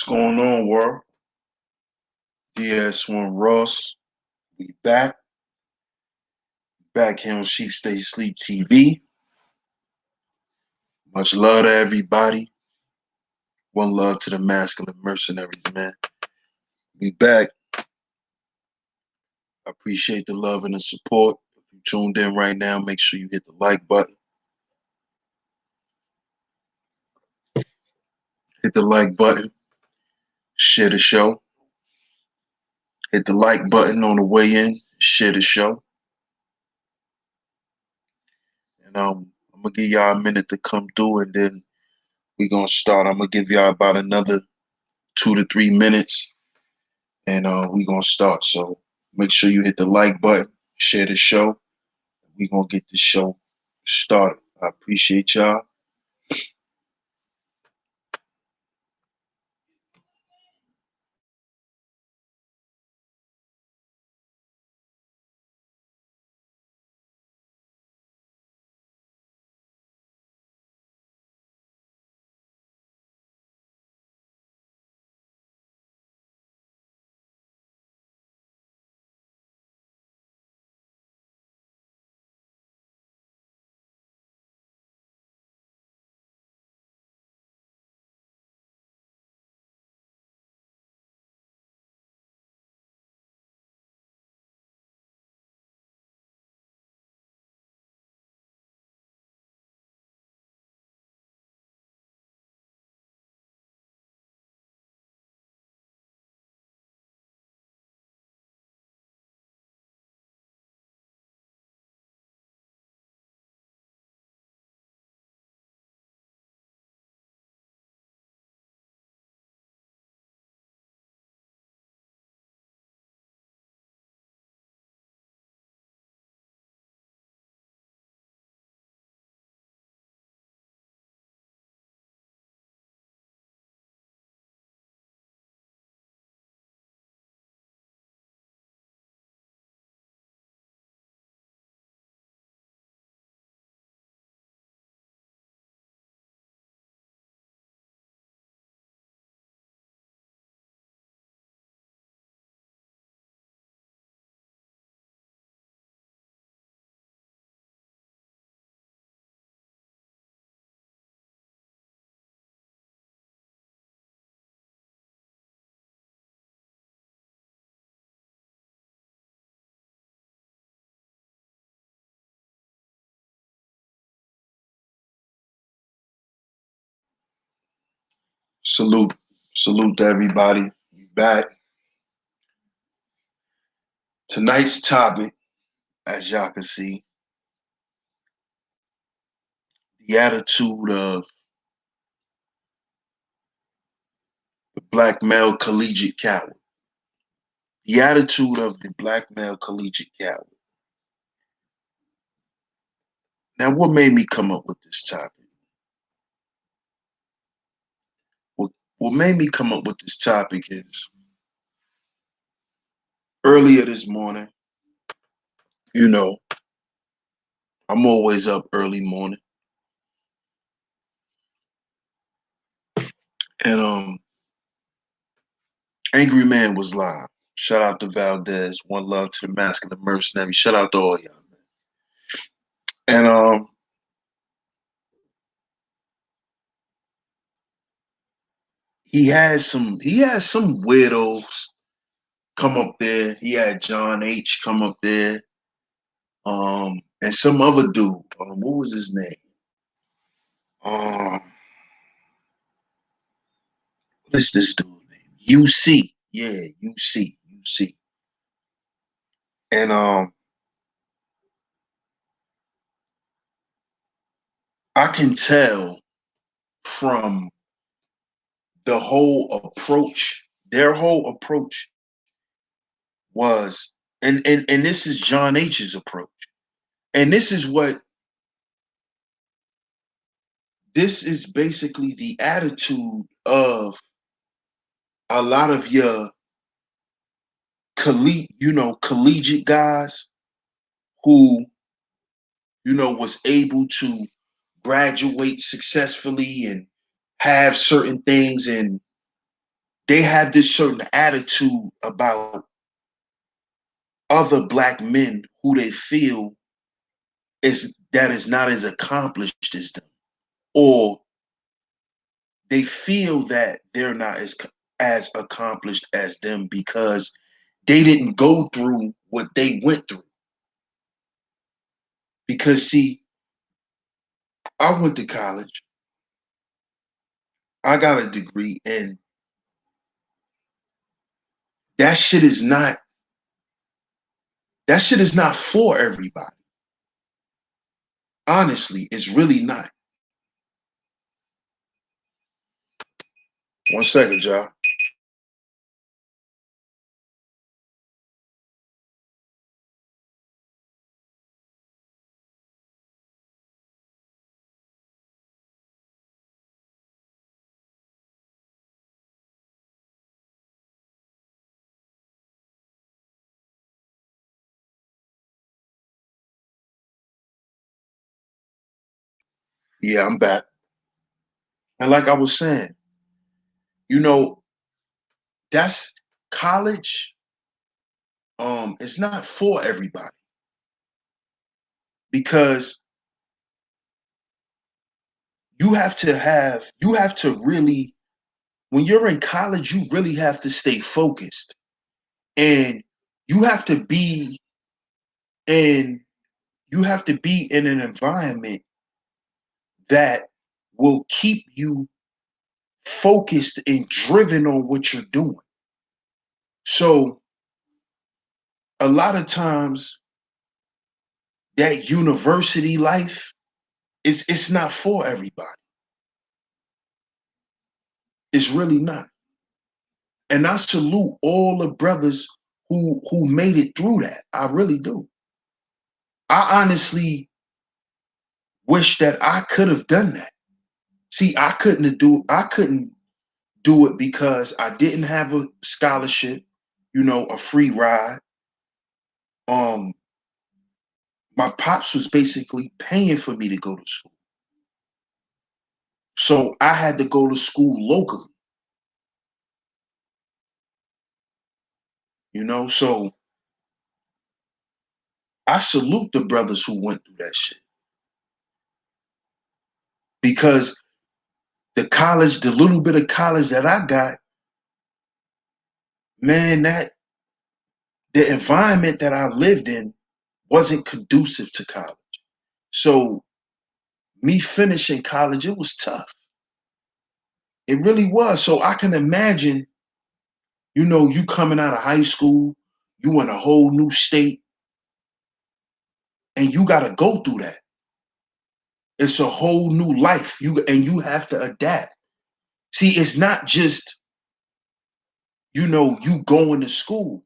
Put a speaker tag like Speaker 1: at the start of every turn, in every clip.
Speaker 1: Going on, world? DS1 Ross. We back here on Sheep Stay Sleep TV. Much love to everybody. One love to the masculine mercenaries, man. We back. I appreciate the love and the support. If you tuned in right now, make sure you hit the like button. Hit the like button. Share the show. Hit the like button on the way in. Share the show. And I'm gonna give y'all a minute to come through, and then we're gonna start. I'm gonna give y'all about another 2 to 3 minutes, and we're gonna start. So make sure you hit the like button, share the show. We're gonna get the show started. I appreciate y'all. Salute, salute to everybody. We back. Tonight's topic, as y'all can see, the attitude of the black male collegiate coward. The attitude of the black male collegiate coward. Now, what made me come up with this topic? What made me come up with this topic is earlier this morning, you know, I'm always up early morning. And Angry Man was live. Shout out to Valdez. One love to the masculine mercenary. Shout out to all y'all, man. And he had some weirdos come up there. He had John H come up there. And some other dude. What was his name? What is this dude name? UC. Yeah, UC. And I can tell from the whole approach, their whole approach was, and this is John H's approach. And this is basically the attitude of a lot of your collegiate guys who, was able to graduate successfully and have certain things and they have this certain attitude about other black men who they feel is not as accomplished as them, or they feel that they're not as accomplished as them because they didn't go through what they went through. Because see, I went to college, I got a degree, and that shit is not that shit is not for everybody. Honestly, it's really not. One second, y'all. Yeah, I'm back. And like I was saying, you know, that's college. It's not for everybody because you have to really, when you're in college, you really have to stay focused, and you have to be in you have to be in an environment that will keep you focused and driven on what you're doing. So a lot of times that university life is it's not for everybody. It's really not. And I salute all the brothers who made it through that. I really do. I honestly wish that I could have done that. See, I couldn't do it because I didn't have a scholarship, a free ride. Um, my pops was basically paying for me to go to school. So I had to go to school locally, So I salute the brothers who went through that shit because the little bit of college that I got, man, that the environment that I lived in wasn't conducive to college. So me finishing college, it was tough. It really was. So I can imagine, you coming out of high school, you in a whole new state, and you got to go through that. It's a whole new life. You have to adapt. See, it's not just, you going to school.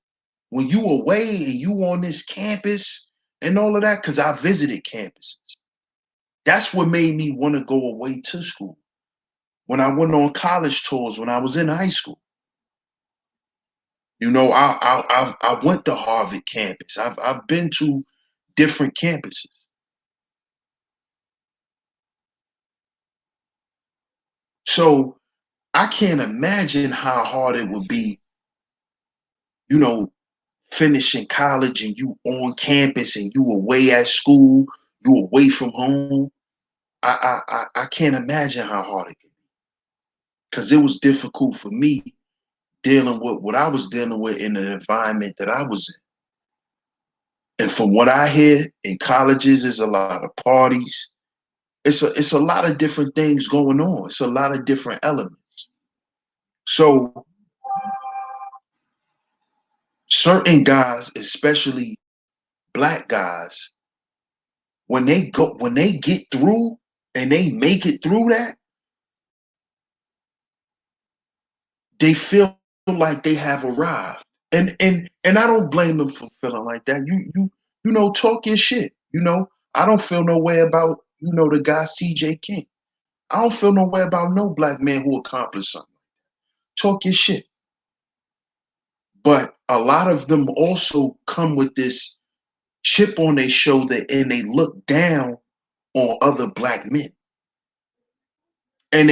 Speaker 1: When you away and you on this campus and all of that, because I visited campuses. That's what made me want to go away to school. When I went on college tours when I was in high school. I went to Harvard campus. I've been to different campuses. So I can't imagine how hard it would be, you know, finishing college and you on campus and you away at school, you away from home. I can't imagine how hard it could be. Because it was difficult for me dealing with what I was dealing with in the environment that I was in. And from what I hear in colleges, there's a lot of parties. It's a lot of different things going on. It's a lot of different elements. So certain guys, especially black guys, when they get through and they make it through that, they feel like they have arrived. And I don't blame them for feeling like that. Talk your shit. I don't feel no way about, the guy CJ King. I don't feel no way about no black man who accomplished something. Talk your shit. But a lot of them also come with this chip on their shoulder and they look down on other black men. And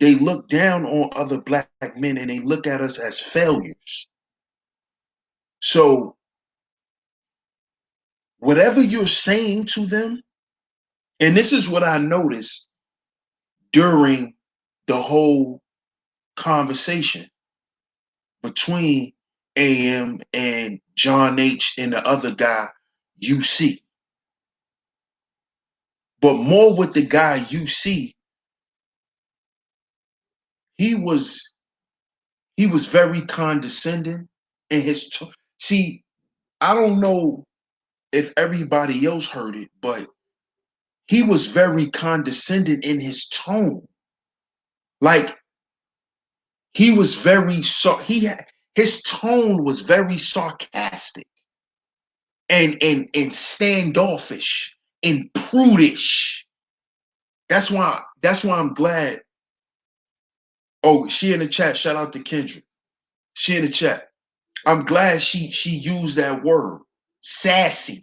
Speaker 1: they look down on other black men and they look at us as failures. So whatever you're saying to them, and this is what I noticed during the whole conversation between AM and John H and the other guy, UC. But more with the guy UC, he was very condescending in his see, I don't know if everybody else heard it, but he was very condescending in his tone. Like he was very his tone was very sarcastic and standoffish and prudish. That's why I'm glad. Oh, she in the chat. Shout out to Kendra. She in the chat. I'm glad she used that word, sassy,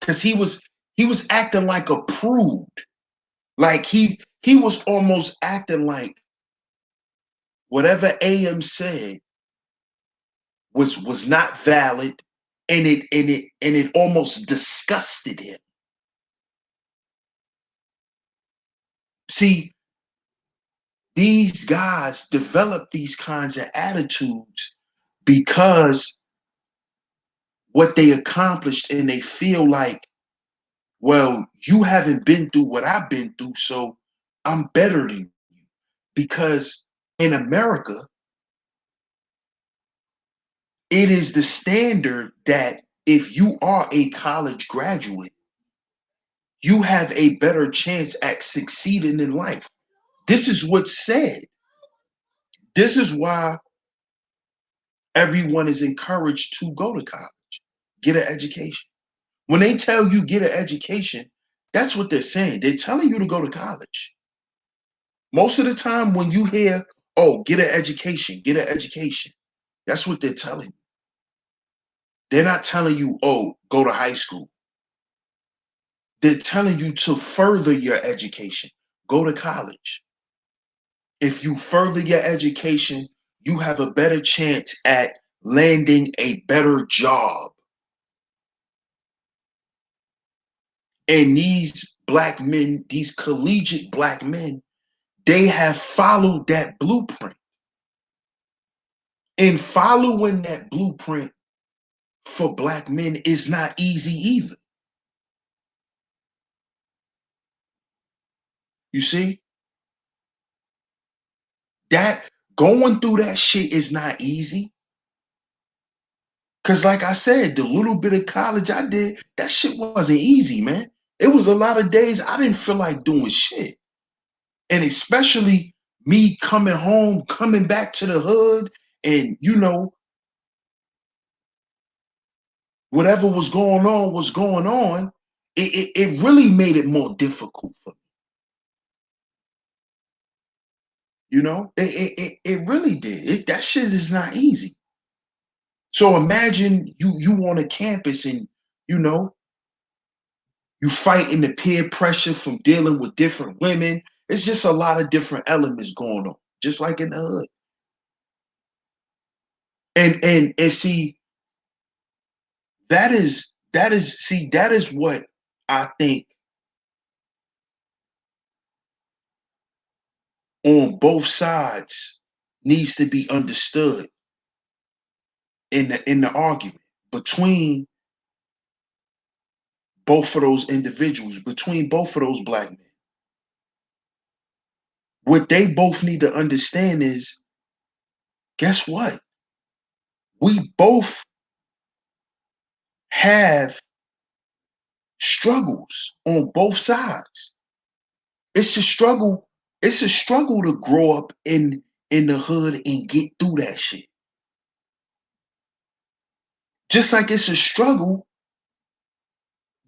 Speaker 1: because he was acting like a prude. Like he was almost acting like whatever AM said was not valid, and it almost disgusted him. See, these guys develop these kinds of attitudes because what they accomplished, and they feel like, well, you haven't been through what I've been through, so I'm better than you. Because in America, it is the standard that if you are a college graduate, you have a better chance at succeeding in life. This is what's said. This is why everyone is encouraged to go to college, get an education. When they tell you get an education, that's what they're saying. They're telling you to go to college. Most of the time when you hear, oh, get an education, that's what they're telling you. They're not telling you, oh, go to high school. They're telling you to further your education, go to college. If you further your education, you have a better chance at landing a better job. And these black men, these collegiate black men, they have followed that blueprint. And following that blueprint for black men is not easy either. You see? That going through that shit is not easy. Cause like I said, the little bit of college I did, that shit wasn't easy, man. It was a lot of days I didn't feel like doing shit. And especially me coming home, coming back to the hood, and whatever was going on. It really made it more difficult for me. It really did. That shit is not easy. So imagine you on a campus and you know you fighting the peer pressure from dealing with different women. It's just a lot of different elements going on, just like in the hood. And see, that is what I think on both sides needs to be understood in the argument between both of those individuals, between both of those black men. What they both need to understand is, guess what? We both have struggles on both sides. It's a struggle. It's a struggle to grow up in the hood and get through that shit. Just like it's a struggle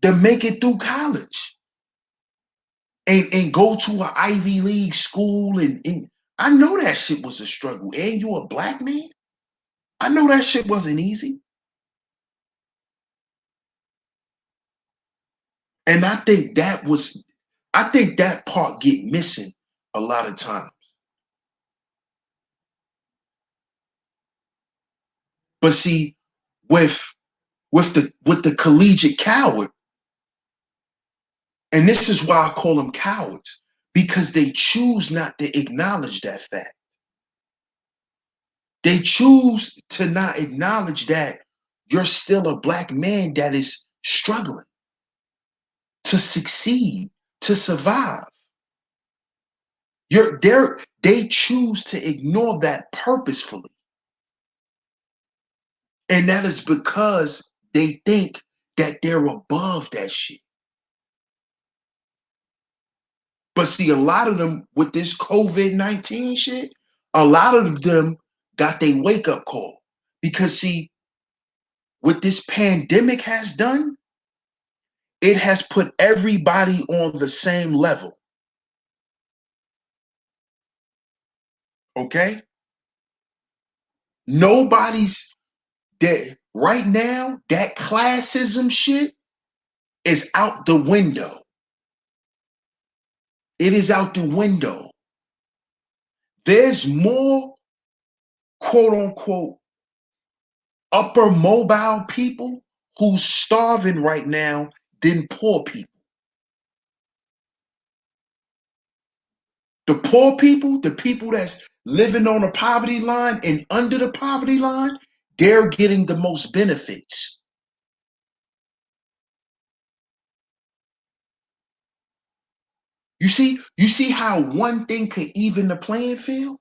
Speaker 1: to make it through college and go to an Ivy League school and I know that shit was a struggle. And you a black man? I know that shit wasn't easy. And I think that part get missing a lot of times. But see, with the collegiate coward, and this is why I call them cowards, because they choose not to acknowledge that fact. They choose to not acknowledge that you're still a black man that is struggling to succeed, to survive. They choose to ignore that purposefully. And that is because they think that they're above that shit. But see, a lot of them with this COVID-19 shit, a lot of them got their wake-up call. Because see, what this pandemic has done, it has put everybody on the same level. Okay? Nobody's dead. Right now, that classism shit is out the window. It is out the window. There's more quote unquote upper mobile people who's starving right now than poor people. The poor people, the people that's living on the poverty line and under the poverty line, they're getting the most benefits. You see how one thing could even the playing field?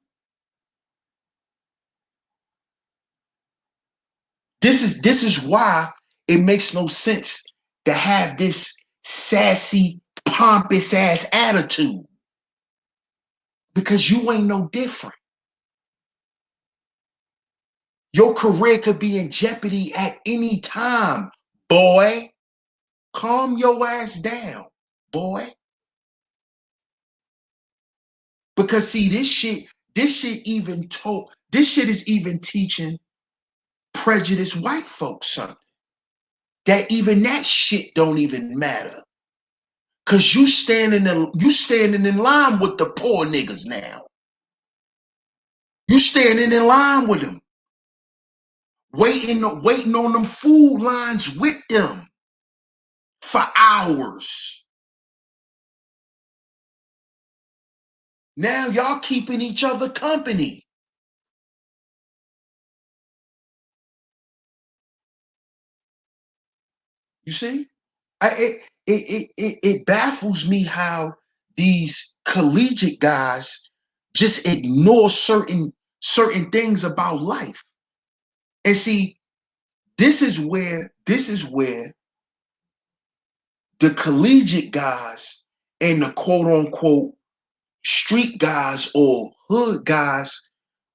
Speaker 1: This is why it makes no sense to have this sassy, pompous ass attitude. Because you ain't no different. Your career could be in jeopardy at any time, boy. Calm your ass down, boy. Because see, this shit is even teaching prejudiced white folks something. That even that shit don't even matter. Cause you standing in line with the poor niggas now. You standing in line with them. Waiting on them food lines with them for hours. Now y'all keeping each other company. You see? It baffles me how these collegiate guys just ignore certain things about life. And see, this is where the collegiate guys and the quote unquote street guys or hood guys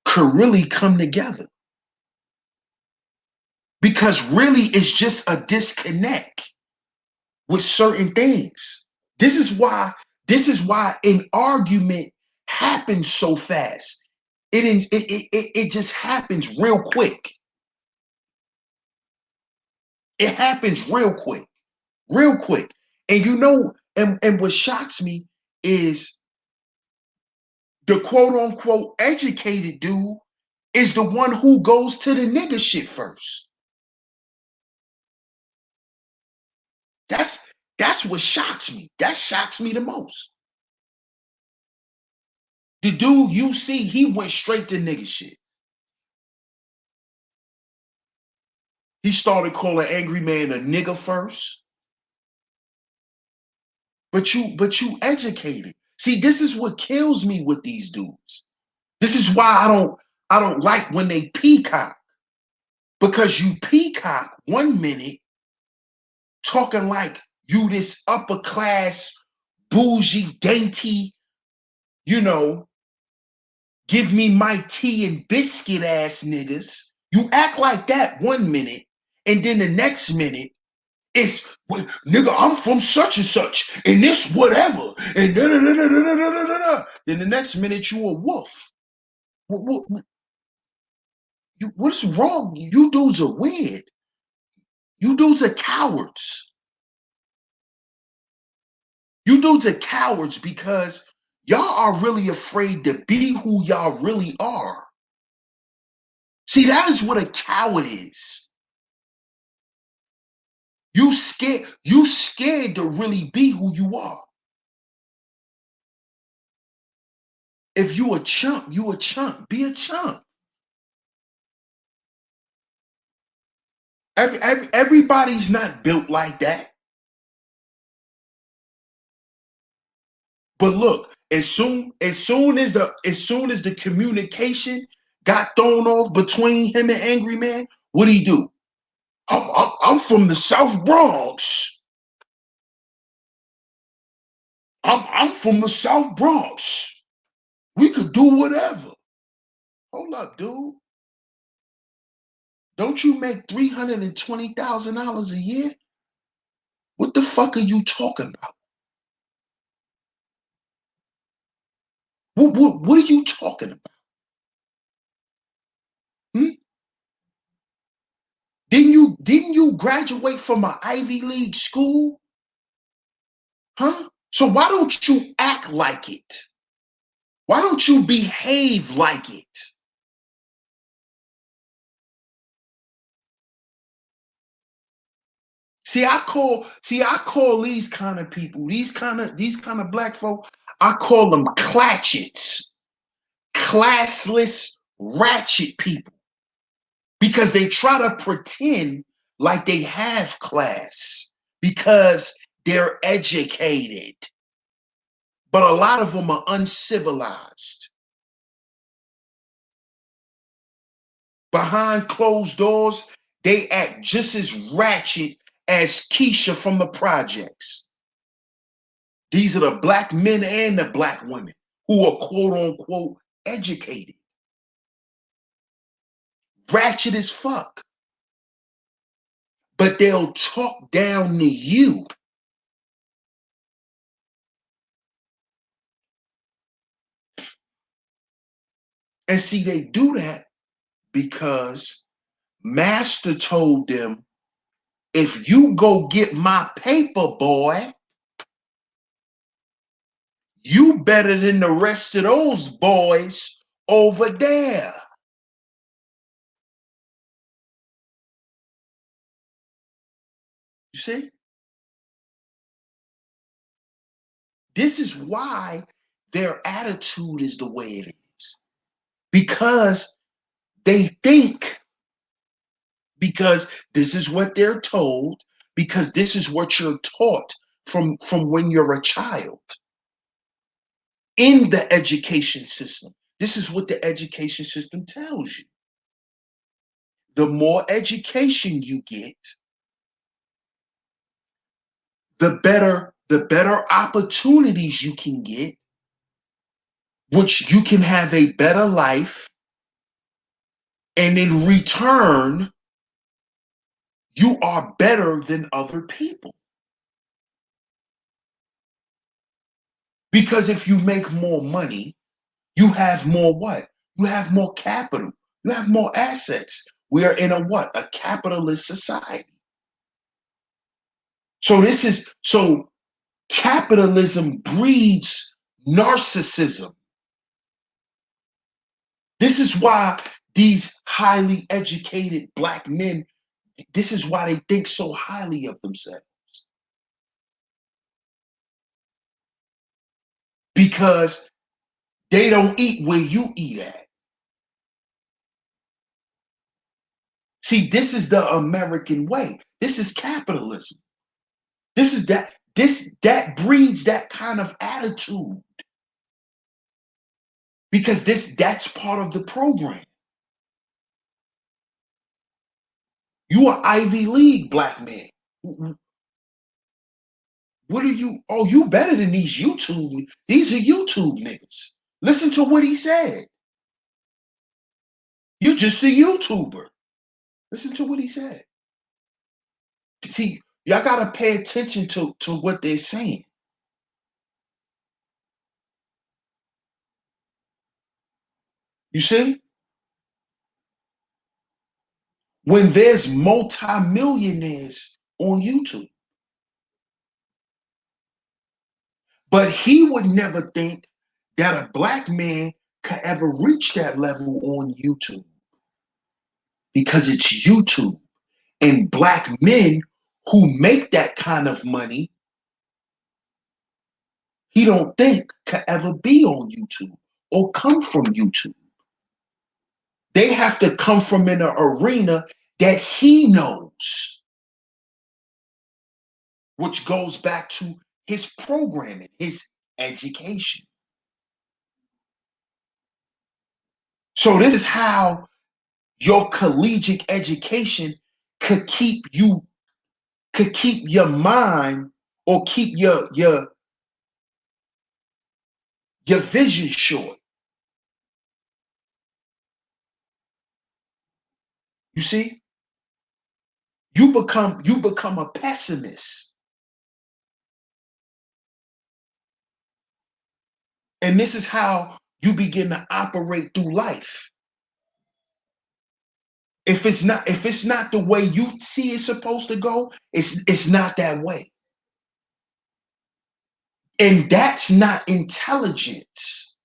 Speaker 1: could really come together. Because really it's just a disconnect with certain things. This is why an argument happens so fast. It just happens real quick. It happens real quick. Real quick. And you know, and what shocks me is the quote unquote educated dude is the one who goes to the nigga shit first. That's what shocks me. That shocks me the most. The dude you see, he went straight to nigga shit. He started calling Angry Man a nigga first. But you educated. See, this is what kills me with these dudes. This is why I don't like when they peacock. Because you peacock 1 minute talking like you this upper class, bougie, dainty, you know, give me my tea and biscuit ass niggas. You act like that 1 minute, and then the next minute it's nigga, I'm from such and such, and this whatever, and da da da da da da da da. Then the next minute you a wolf. What's wrong? You dudes are weird. You dudes are cowards. You dudes are cowards because y'all are really afraid to be who y'all really are. See, that is what a coward is. You scared to really be who you are. If you a chump, you a chump. Be a chump. Everybody's not built like that. But look, as soon as the communication got thrown off between him and Angry Man, what did he do? I'm from the South Bronx. I'm from the South Bronx. We could do whatever. Hold up, dude. Don't you make $320,000 a year? What the fuck are you talking about? What are you talking about? Hmm? Didn't you graduate from an Ivy League school? Huh? So why don't you act like it? Why don't you behave like it? See, I call these kind of people, these kind of black folk, I call them clatchets, classless, ratchet people, because they try to pretend like they have class because they're educated, but a lot of them are uncivilized. Behind closed doors, they act just as ratchet as Keisha from the projects. These are the black men and the black women who are quote unquote educated. Ratchet as fuck. But they'll talk down to you. And see, they do that because Master told them, if you go get my paper, boy, you better than the rest of those boys over there. You see? This is why their attitude is the way it is. Because they think, because this is what they're told, because this is what you're taught from when you're a child in the education system. This is what the education system tells you. The more education you get, the better opportunities you can get, which you can have a better life, and in return you are better than other people. Because if you make more money, you have more what? You have more capital. You have more assets. We are in a what? A capitalist society. So capitalism breeds narcissism. This is why these highly educated black men, this is why they think so highly of themselves. Because they don't eat where you eat at. See, this is the American way. This is capitalism. That breeds that kind of attitude. Because that's part of the program. You are Ivy League black man. What are you? Oh, you better than these YouTube. These are YouTube niggas. Listen to what he said. You're just a YouTuber. Listen to what he said. See, y'all gotta pay attention to what they're saying. You see? When there's multimillionaires on YouTube. But he would never think that a black man could ever reach that level on YouTube. because it's YouTube. And black men who make that kind of money, he don't think could ever be on YouTube or come from YouTube. They have to come from an arena that he knows, which goes back to his programming, his education. So this is how your collegiate education could keep your mind or keep your vision short. You see, you become a pessimist. And this is how you begin to operate through life. If it's not the way you see it's supposed to go, it's not that way. And that's not intelligence.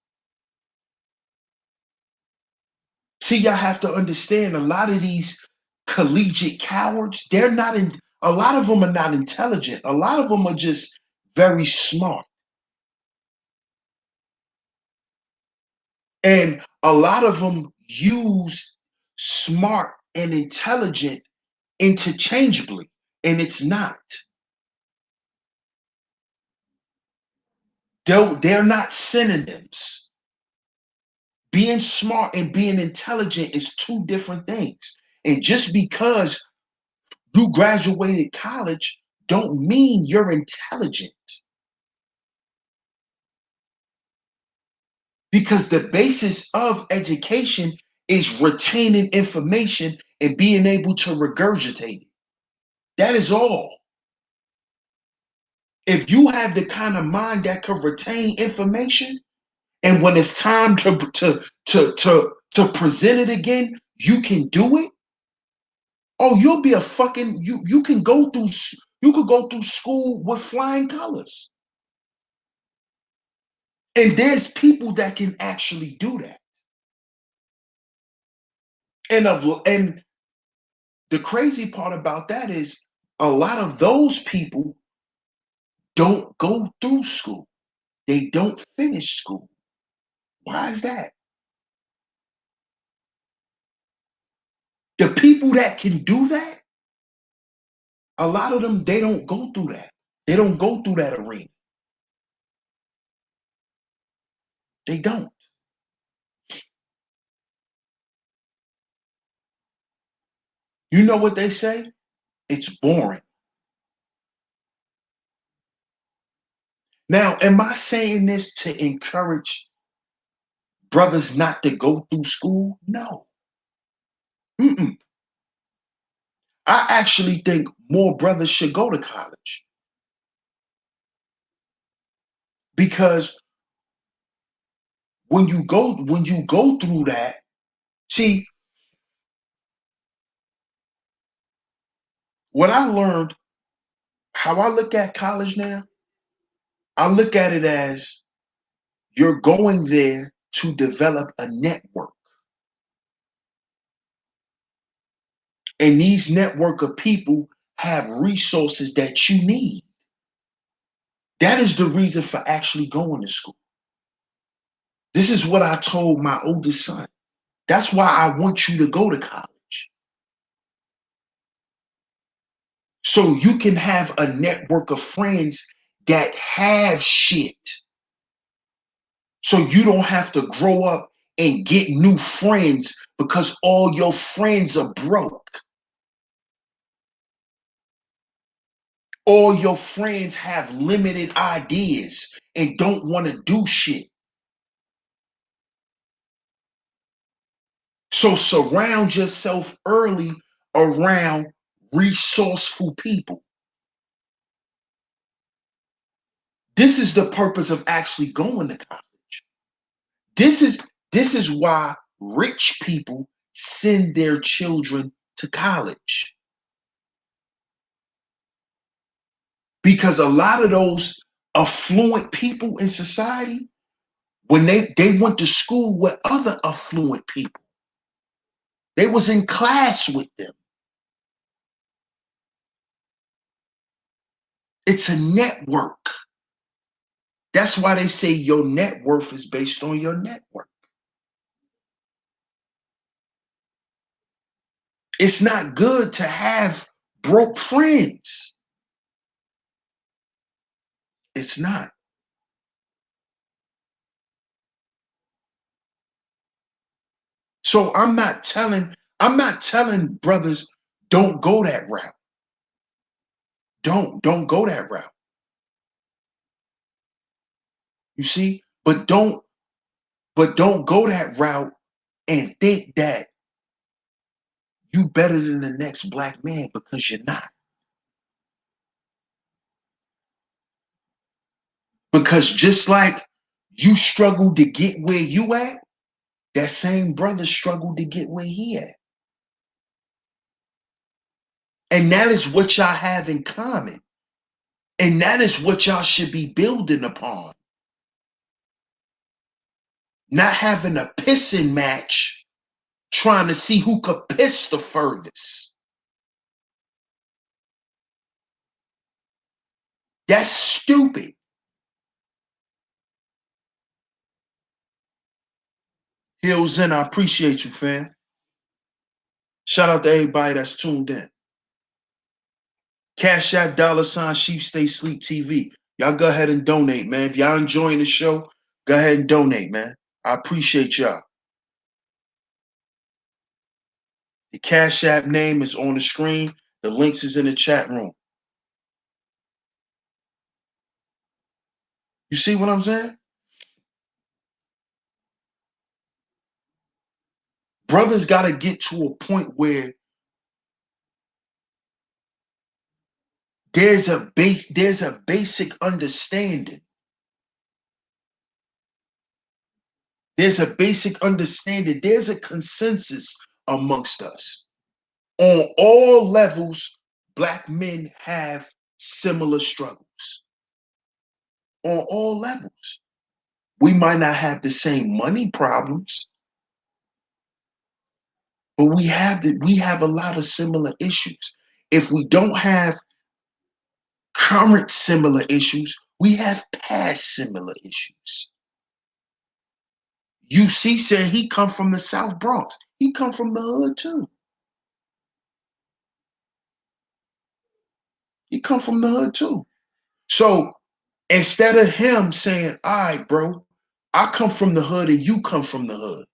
Speaker 1: See, y'all have to understand a lot of these collegiate cowards, a lot of them are not intelligent. A lot of them are just very smart. And a lot of them use smart and intelligent interchangeably, and it's not. They're not synonyms. Being smart and being intelligent is two different things. And just because you graduated college don't mean you're intelligent. Because the basis of education is retaining information and being able to regurgitate it. That is all. If you have the kind of mind that can retain information, and when it's time to present it again, you can do it. Oh, you'll be a fucking you can go through you could go through school with flying colors. And there's people that can actually do that. And the crazy part about that is a lot of those people don't go through school. They don't finish school. Why is that? The people that can do that, a lot of them, they don't go through that. They don't go through that arena. They don't. You know what they say? It's boring. Now, am I saying this to encourage brothers not to go through school? No. Mm-mm. I actually think more brothers should go to college because when you go through that, see, what I learned, how I look at college now, I look at it as you're going there to develop a network. And these network of people have resources that you need. That is the reason for actually going to school. This is what I told my oldest son. That's why I want you to go to college. So you can have a network of friends that have shit. So you don't have to grow up and get new friends because all your friends are broke. All your friends have limited ideas and don't want to do shit. So surround yourself early around resourceful people. This is the purpose of actually going to college. This is this is why rich people send their children to college. Because a lot of those affluent people in society, when they went to school with other affluent people. They was in class with them. It's a network. That's why they say your net worth is based on your network. It's not good to have broke friends. It's not. So I'm not telling brothers don't go that route. Don't go that route. You see? But don't go that route and think that you better than the next black man, because you're not. Because just like you struggled to get where you at, that same brother struggled to get where he at. And that is what y'all have in common. And that is what y'all should be building upon. Not having a pissing match trying to see who could piss the furthest. That's stupid. Hills in, I appreciate you, fam. Shout out to everybody that's tuned in. CashApp $SHEEPSTAYSLEEPTV. Y'all go ahead and donate, man. If y'all enjoying the show, go ahead and donate, man. I appreciate y'all. The Cash App name is on the screen. The links is in the chat room. You see what I'm saying? Brothers got to get to a point where there's a basic understanding. There's a basic understanding. There's a consensus amongst us. On all levels, black men have similar struggles. On all levels. We might not have the same money problems, but we have a lot of similar issues. If we don't have current similar issues, we have past similar issues. UC said he come from the South Bronx. He come from the hood too. He come from the hood too. So instead of him saying, all right, bro, I come from the hood and you come from the hood.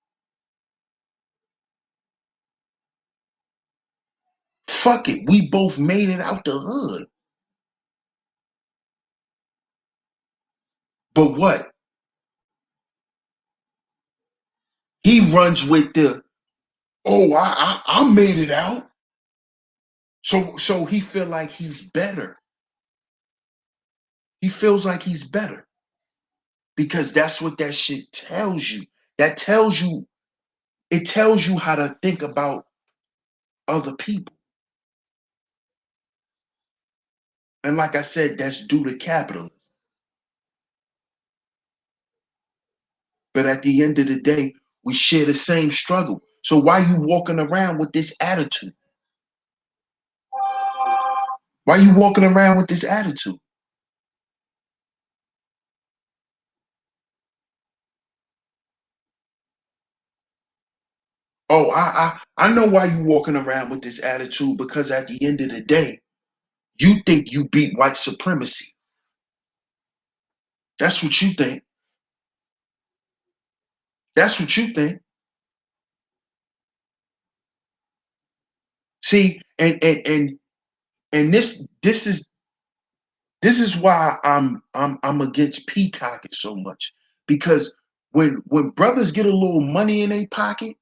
Speaker 1: Fuck it. We both made it out the hood. But what? He runs with the, oh, I made it out. So he feel like he's better. He feels like he's better. Because that's what that shit tells you. That tells you, it tells you how to think about other people. And like I said, that's due to capitalism. But at the end of the day, we share the same struggle. So why you walking around with this attitude? Why you walking around with this attitude? Oh, I know why you walking around with this attitude, because at the end of the day, you think you beat white supremacy. That's what you think. That's what you think. See, and this is why I'm against peacocking so much. Because when brothers get a little money in their pocket,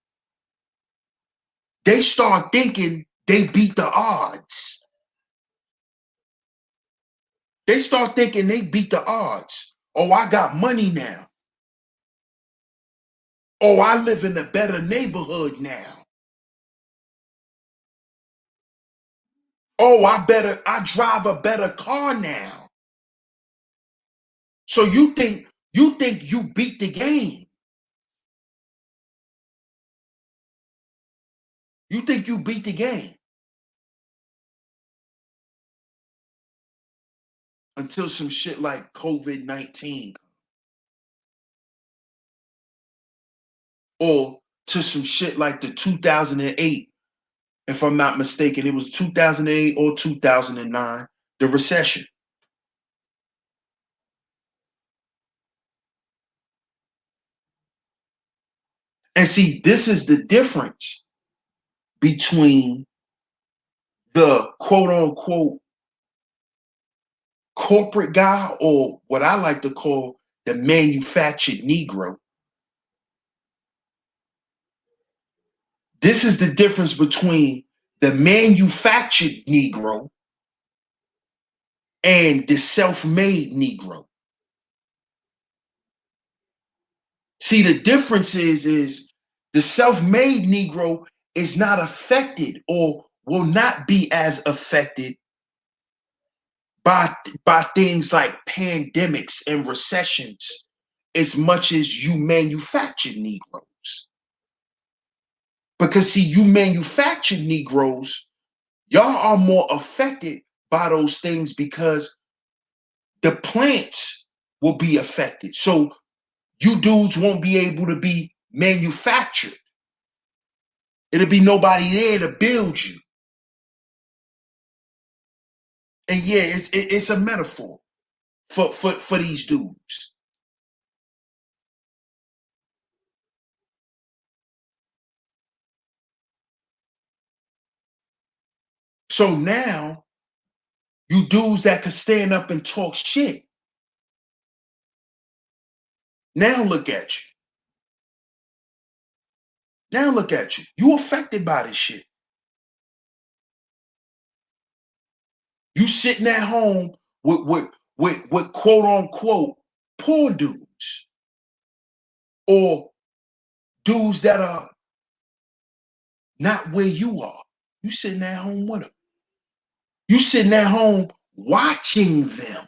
Speaker 1: they start thinking they beat the odds. They start thinking they beat the odds. Oh, I got money now. Oh, I live in a better neighborhood now. Oh, I drive a better car now. So you think you beat the game. You think you beat the game until some shit like COVID-19 or to some shit like the 2008, if I'm not mistaken, it was 2008 or 2009, the recession. And see, this is the difference between the quote unquote corporate guy, or what I like to call the manufactured Negro. This is the difference between the manufactured Negro and the self-made Negro. See, the difference is the self-made Negro is not affected or will not be as affected by, by things like pandemics and recessions as much as you manufactured Negroes. Because see, you manufactured Negroes, y'all are more affected by those things because the plants will be affected. So you dudes won't be able to be manufactured. It'll be nobody there to build you. And yeah, it's a metaphor for these dudes. So now you dudes that could stand up and talk shit, now look at you. Now look at you. You affected by this shit. You sitting at home with quote unquote poor dudes or dudes that are not where you are. You sitting at home with them. You sitting at home watching them.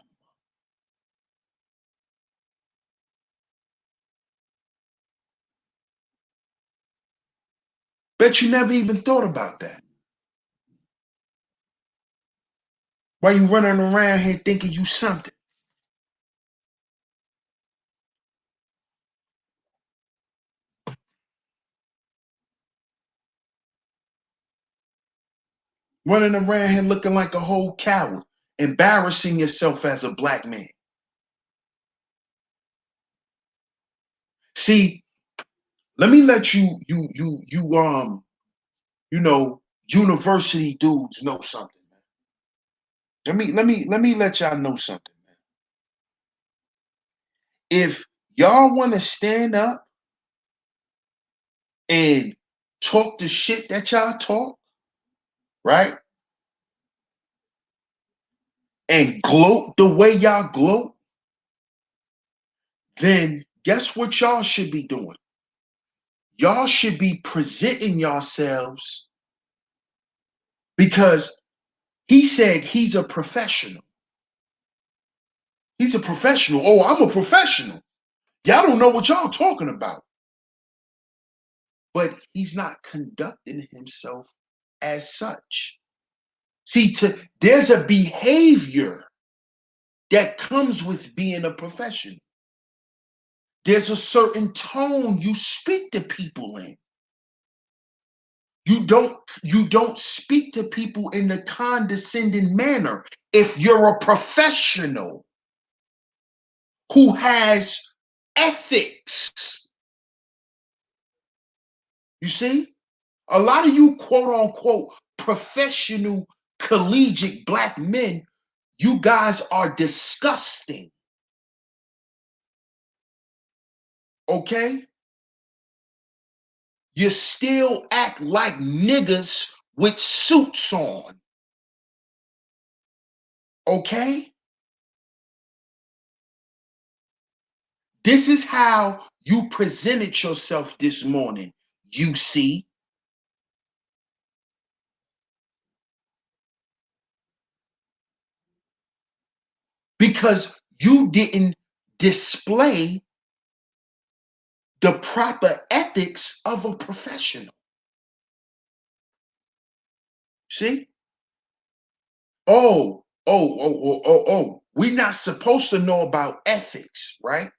Speaker 1: Bet you never even thought about that. Why you running around here thinking you something? Running around here looking like a whole coward, embarrassing yourself as a black man. See, let me let you know, university dudes know something. Let me let y'all know something, man. If y'all want to stand up and talk the shit that y'all talk, right? And gloat the way y'all gloat, then guess what y'all should be doing? Y'all should be presenting yourselves because he said he's a professional. He's a professional. Oh, I'm a professional. Y'all don't know what y'all talking about. But he's not conducting himself as such. See, there's a behavior that comes with being a professional. There's a certain tone you speak to people in. You don't speak to people in a condescending manner if you're a professional who has ethics. You see? A lot of you quote unquote professional collegiate black men, you guys are disgusting. Okay? You still act like niggas with suits on. Okay? This is how you presented yourself this morning, you see. Because you didn't display the proper ethics of a professional. See? Oh. We're not supposed to know about ethics, right?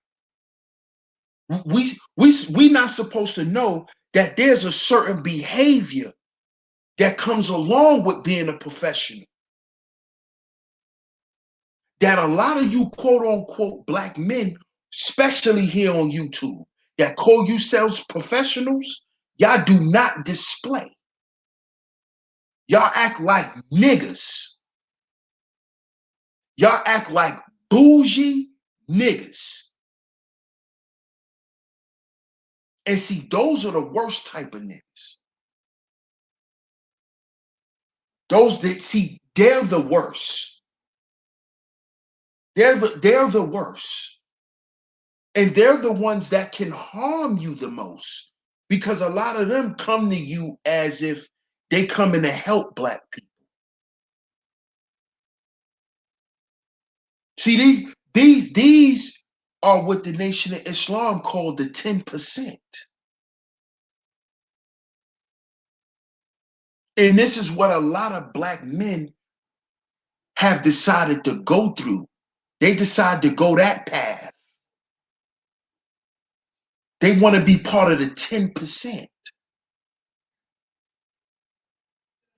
Speaker 1: We not supposed to know that there's a certain behavior that comes along with being a professional. That a lot of you quote unquote black men, especially here on YouTube, that call yourselves professionals, y'all do not display. Y'all act like niggas. Y'all act like bougie niggas. And see, those are the worst type of niggas. Those that see, they're the worst. They're the worst. And they're the ones that can harm you the most. Because a lot of them come to you as if they coming to help black people. See, these are what the Nation of Islam called the 10%. And this is what a lot of black men have decided to go through. They decide to go that path. They want to be part of the 10%.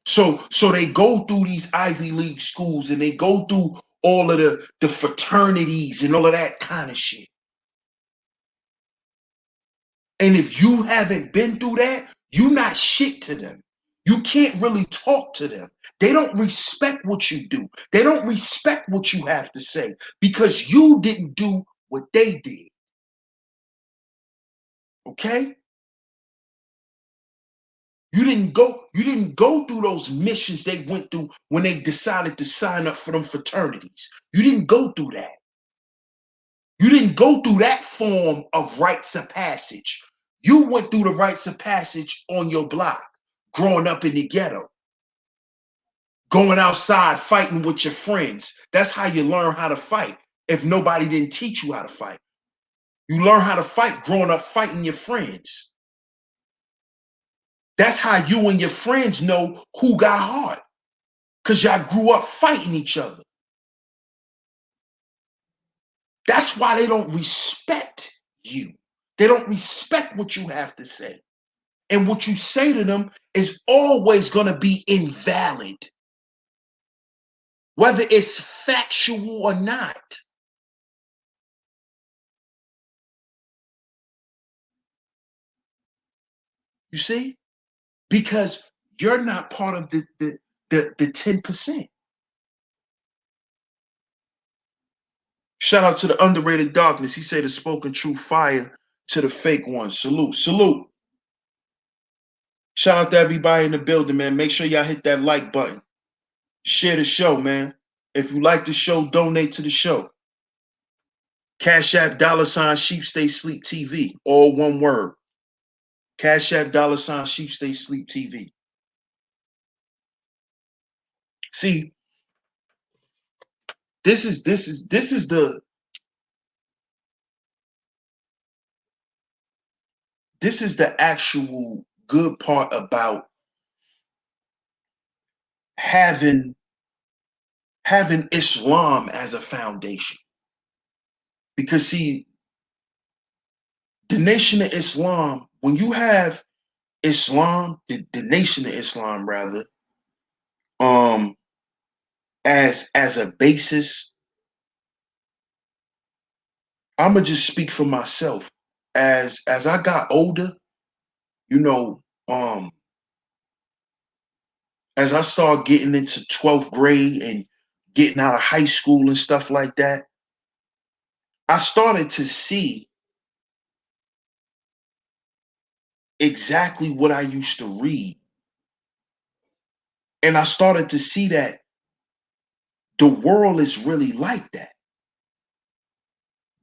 Speaker 1: So they go through these Ivy League schools and they go through all of the fraternities and all of that kind of shit. And if you haven't been through that, you're not shit to them. You can't really talk to them. They don't respect what you do. They don't respect what you have to say because you didn't do what they did. Okay? You didn't go through those missions they went through when they decided to sign up for them fraternities. You didn't go through that. You didn't go through that form of rites of passage. You went through the rites of passage on your block, growing up in the ghetto, going outside fighting with your friends. That's how you learn how to fight. If nobody didn't teach you how to fight, you learn how to fight growing up fighting your friends. That's how you and your friends know who got heart, because y'all grew up fighting each other. That's why they don't respect you. They don't respect what you have to say. And what you say to them is always going to be invalid, whether it's factual or not. You see? Because you're not part of the 10%. Shout out to the underrated darkness. He said the spoken true fire to the fake ones. Salute, salute. Shout out to everybody in the building, man. Make sure y'all hit that like button. Share the show, man. If you like the show, donate to the show. Cash App $SHEEPSTAYSLEEPTV. All one word. Cash App $SHEEPSTAYSLEEPTV. See, this is the actual good part about having Islam as a foundation. Because see, the Nation of Islam, when you have Islam, the Nation of Islam rather, um, as a basis, I'ma just speak for myself. As I got older, you know, as I started getting into 12th grade and getting out of high school and stuff like that, I started to see exactly what I used to read. And I started to see that the world is really like that.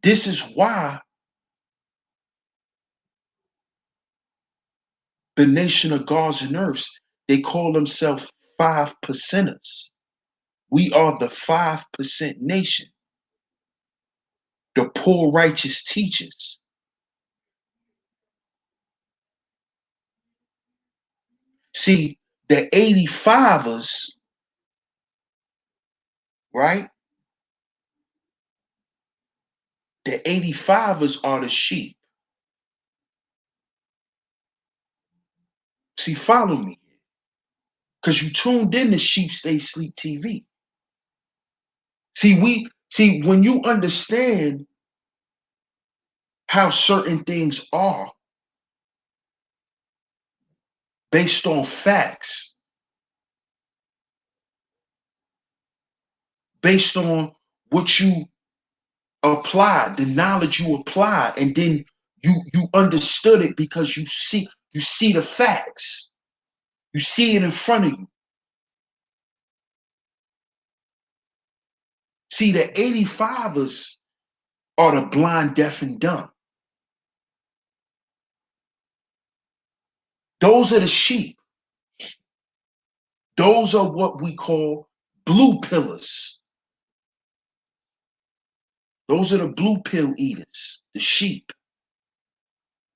Speaker 1: This is why the nation of gods and earths, they call themselves 5%ers. We are the 5% nation, the poor righteous teachers. See, The 85ers, right? The 85ers are the sheep. See, follow me. Because you tuned in to Sheep Stay Sleep TV. See, when you understand how certain things are based on facts, based on what you applied, the knowledge you applied, and then you understood it because you see the facts. You see it in front of you. See, the 85ers are the blind, deaf, and dumb. Those are the sheep. Those are what we call blue pillars. Those are the blue pill eaters, the sheep,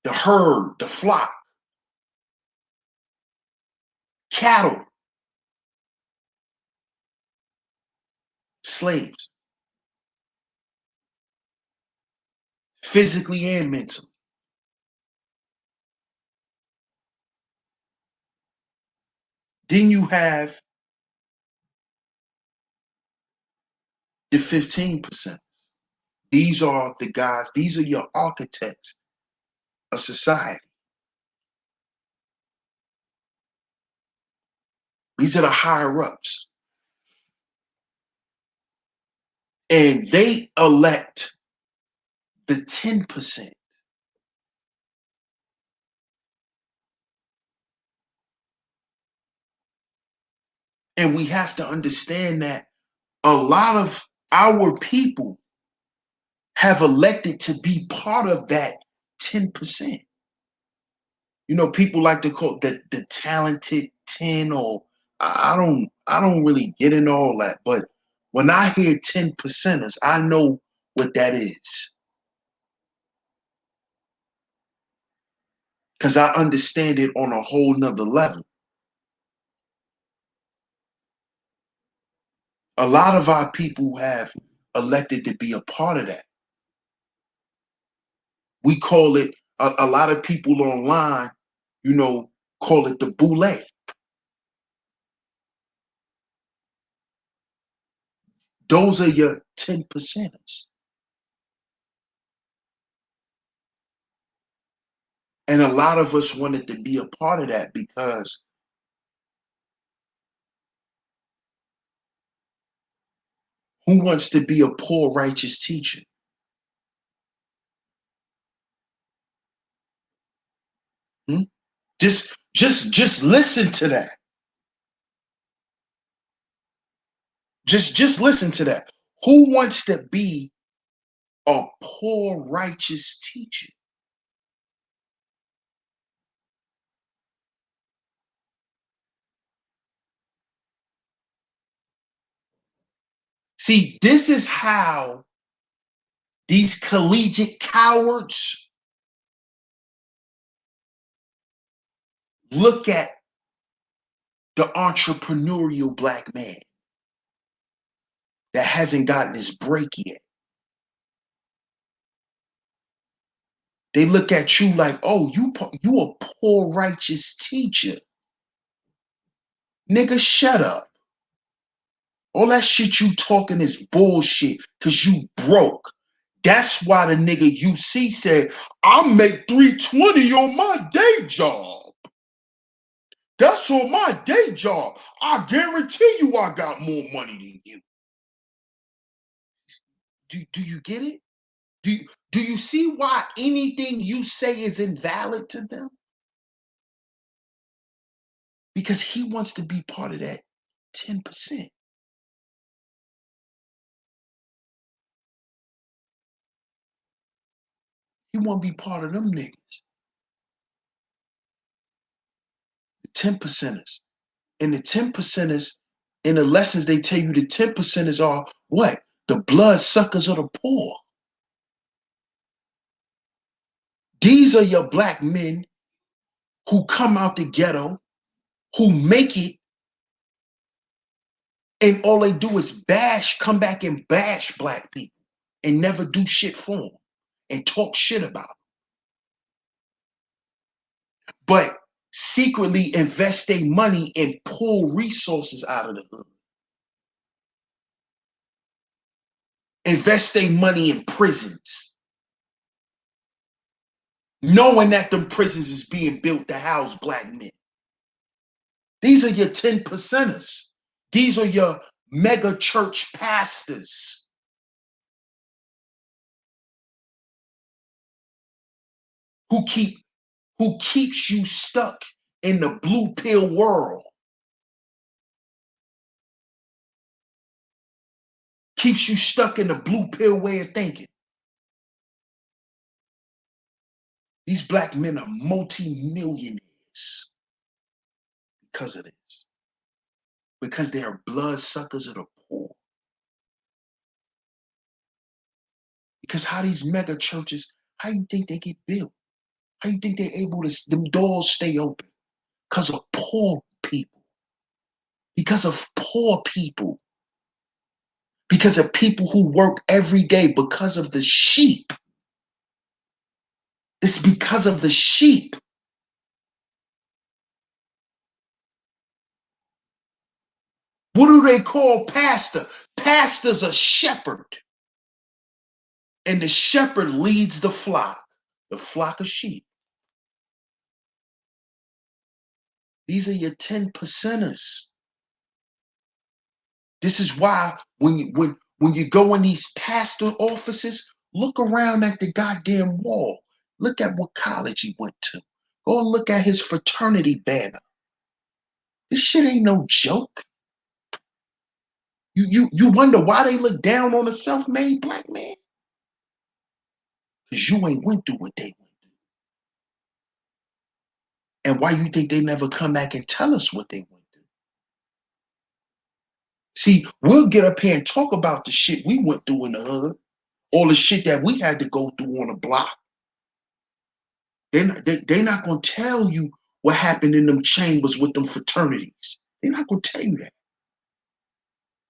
Speaker 1: the herd, the flock, cattle, slaves, physically and mentally. Then you have the 15%. These are the guys, these are your architects of society. These are the higher ups. And they elect the 10%. And we have to understand that a lot of our people have elected to be part of that 10%. You know, people like to call the talented 10, or I don't really get into all that. But when I hear 10 percenters, I know what that is. Because I understand it on a whole nother level. A lot of our people have elected to be a part of that. We call it, a lot of people online, you know, call it the boule. Those are your 10 percenters. And a lot of us wanted to be a part of that because who wants to be a poor, righteous teacher? Hmm? Just listen to that. Just listen to that. Who wants to be a poor, righteous teacher? See, this is how these collegiate cowards look at the entrepreneurial black man that hasn't gotten his break yet. They look at you like, oh, you a poor righteous teacher. Nigga, shut up. All that shit you talking is bullshit because you broke. That's why the nigga UC said, I make 320 on my day job. That's on my day job. I guarantee you I got more money than you. Do you get it? Do you see why anything you say is invalid to them? Because he wants to be part of that 10%. He want to be part of them niggas. The 10 percenters. And the 10 percenters, in the lessons they tell you, the 10 percenters are what? The blood suckers of the poor. These are your black men who come out the ghetto, who make it, and all they do is come back and bash black people and never do shit for them and talk shit about them. But secretly invest their money and pull resources out of the hood. Invest their money in prisons, knowing that them prisons is being built to house black men. These are your 10%ers. These are your mega church pastors who keeps you stuck in the blue pill world. Keeps you stuck in the blue pill way of thinking. These black men are multi-millionaires because of this. Because they are blood suckers of the poor. Because how these mega churches, how you think they get built? How you think they're able to, them doors stay open? Because of poor people. Because of poor people. Because of people who work every day, because of the sheep. It's because of the sheep. What do they call pastor? Pastor's a shepherd. And the shepherd leads the flock of sheep. These are your 10%ers. This is why when you go in these pastor offices, look around at the goddamn wall. Look at what college he went to. Go and look at his fraternity banner. This shit ain't no joke. You wonder why they look down on a self-made black man? Because you ain't went through what they went through. And why you think they never come back and tell us what they went through? See, we'll get up here and talk about the shit we went through in the hood, all the shit that we had to go through on the block. They're not going to tell you what happened in them chambers with them fraternities. They're not going to tell you that.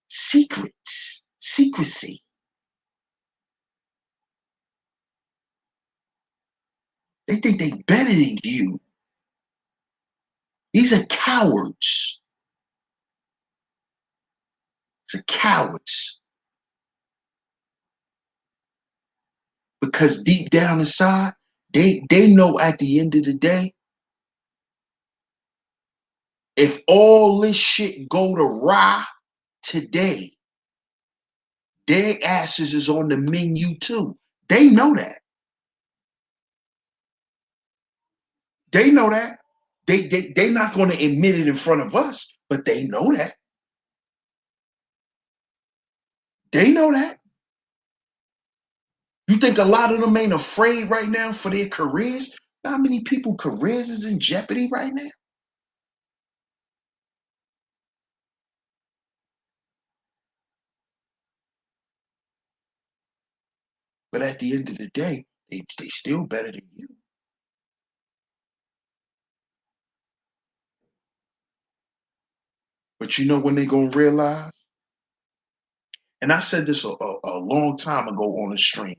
Speaker 1: Secrets, secrecy. They think they better than you. These are cowards. These are cowards. Because deep down inside, they know at the end of the day, if all this shit go to rye today, their asses is on the menu too. They know that. They know that. They're not going to admit it in front of us, but they know that. They know that. You think a lot of them ain't afraid right now for their careers? How many people careers is in jeopardy right now? But at the end of the day, they still better than you. But you know when they gonna realize? And I said this a long time ago on the stream.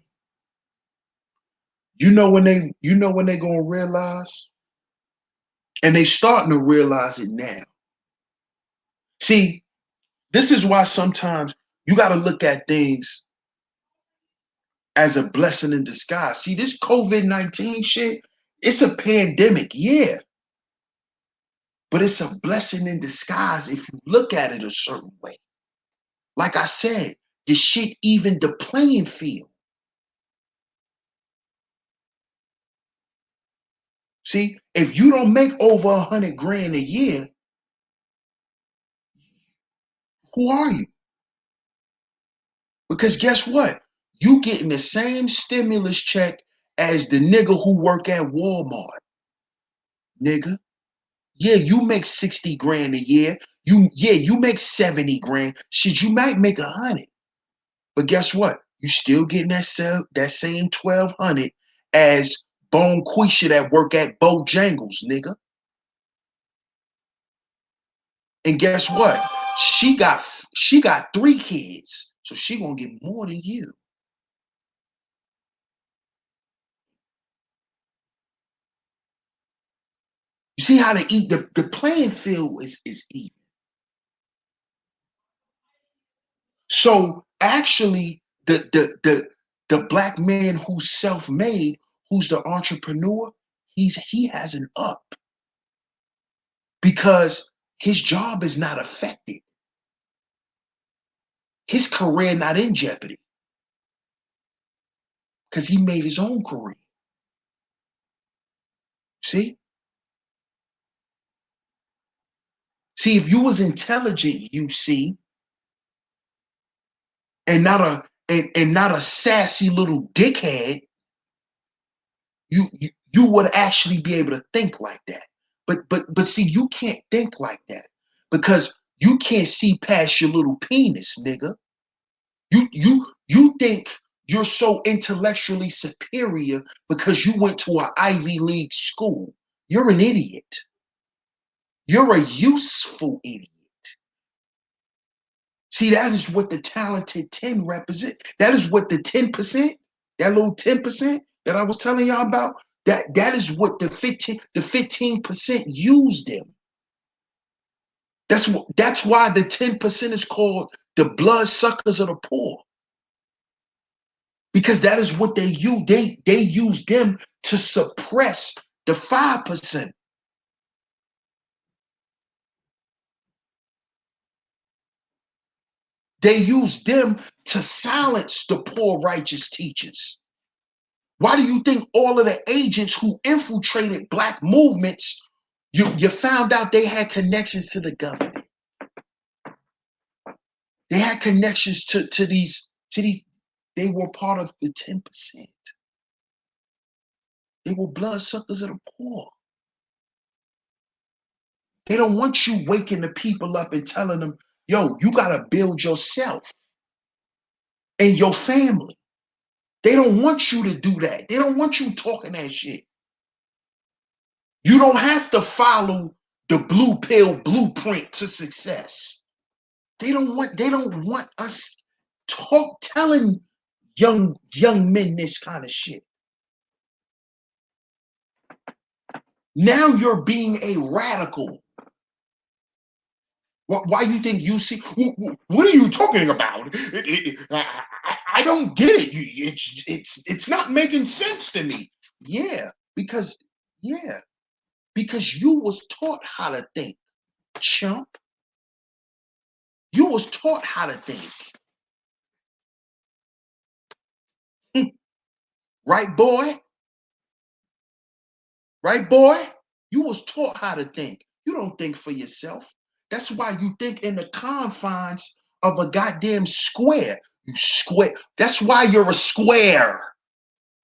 Speaker 1: You know when they gonna realize? And they starting to realize it now. See, this is why sometimes you got to look at things as a blessing in disguise. See, this COVID-19 shit, it's a pandemic, yeah. But it's a blessing in disguise if you look at it a certain way. Like I said, the shit even the playing field. See, if you don't make over 100 grand a year, who are you? Because guess what? You getting the same stimulus check as the nigga who work at Walmart. Nigga. Yeah, you make 60 grand a year. You make 70 grand. Shit, you might make 100. But guess what? You still getting that same 1,200 as Bone Quisha that work at Bojangles, nigga. And guess what? She got 3 kids, so she gonna get more than you. You see how they eat the playing field is even. So actually, the black man who's self-made, who's the entrepreneur, he has an up because his job is not affected. His career not in jeopardy because he made his own career. See? See, if you was intelligent, you see, and not a sassy little dickhead, you would actually be able to think like that. But see, you can't think like that because you can't see past your little penis, nigga. You think you're so intellectually superior because you went to an Ivy League school. You're an idiot. You're a useful idiot. See, that is what the talented 10 represent. That is what the 10%, that little 10% that I was telling y'all about, that is what the 15% use them. That's why the 10% is called the blood suckers of the poor. Because that is what they use. They use them to suppress the 5%. They use them to silence the poor righteous teachers. Why do you think all of the agents who infiltrated black movements, you found out they had connections to the government? They had connections to these, they were part of the 10%. They were bloodsuckers of the poor. They don't want you waking the people up and telling them, yo, you gotta build yourself and your family. They don't want you to do that. They don't want you talking that shit. You don't have to follow the blue pill blueprint to success. They don't want us telling young men this kind of shit. Now you're being a radical. Why you think you see? What are you talking about? I don't get it. It's not making sense to me. Yeah, because yeah, because you was taught how to think, chump. You was taught how to think, right, boy? Right, boy? You was taught how to think. You don't think for yourself. That's why you think in the confines of a goddamn square. You square. That's why you're a square.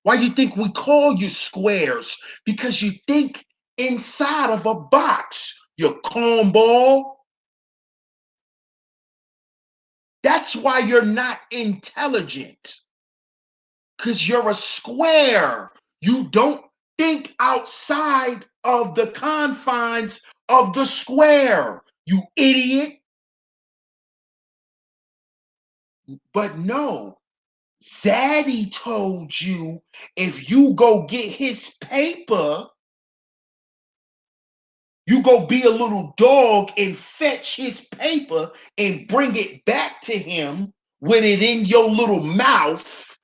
Speaker 1: Why you think we call you squares? Because you think inside of a box. You cornball. That's why you're not intelligent. Because you're a square. You don't think outside of the confines of the square, you idiot. But no, Zaddy told you if you go get his paper, you go be a little dog and fetch his paper and bring it back to him with it in your little mouth.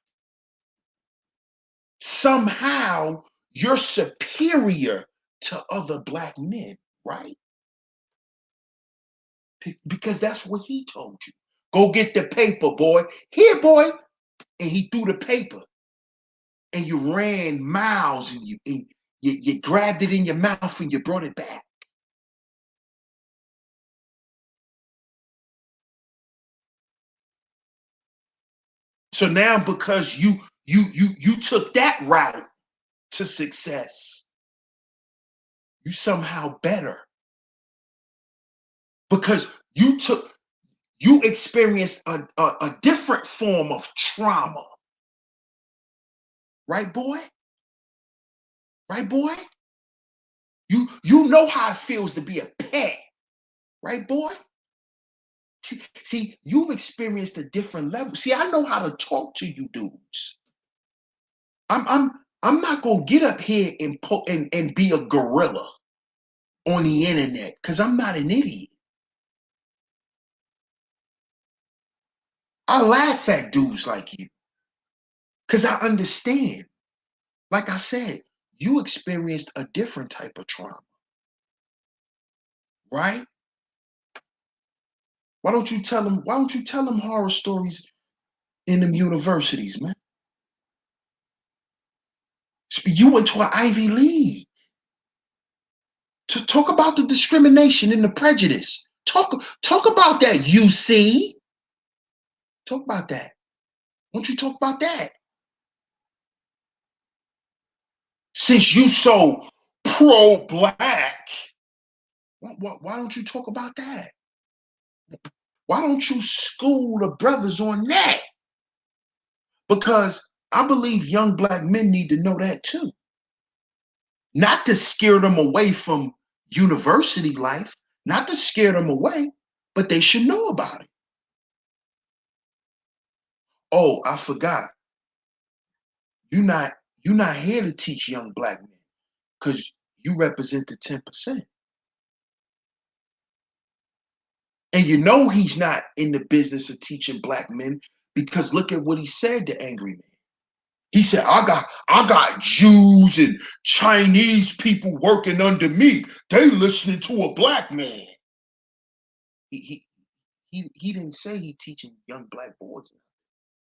Speaker 1: Somehow you're superior to other black men, right? Because that's what he told you. Go get the paper, boy. Here, boy. And he threw the paper. And you ran miles and you grabbed it in your mouth and you brought it back. So now because you took that route to success, you somehow better. Because you experienced a different form of trauma. Right, boy? Right, boy? You know how it feels to be a pet. Right, boy? See, you've experienced a different level. See, I know how to talk to you dudes. I'm not gonna get up here and be a gorilla on the internet because I'm not an idiot. I laugh at dudes like you because I understand. Like I said, you experienced a different type of trauma, right? Why don't you tell them horror stories in them universities, man? You went to an Ivy League. To talk about the discrimination and the prejudice. Talk about that, UC. Talk about that. Won't you talk about that? Since you so pro-black, why don't you talk about that? Why don't you school the brothers on that? Because I believe young black men need to know that too. Not to scare them away from university life, not to scare them away, but they should know about it. Oh, I forgot. You're not you're not here to teach young black men because you represent the 10%. And you know he's not in the business of teaching black men because look at what he said to Angry Man. He said, I got Jews and Chinese people working under me. They listening to a black man. He he he didn't say he teaching young black boys.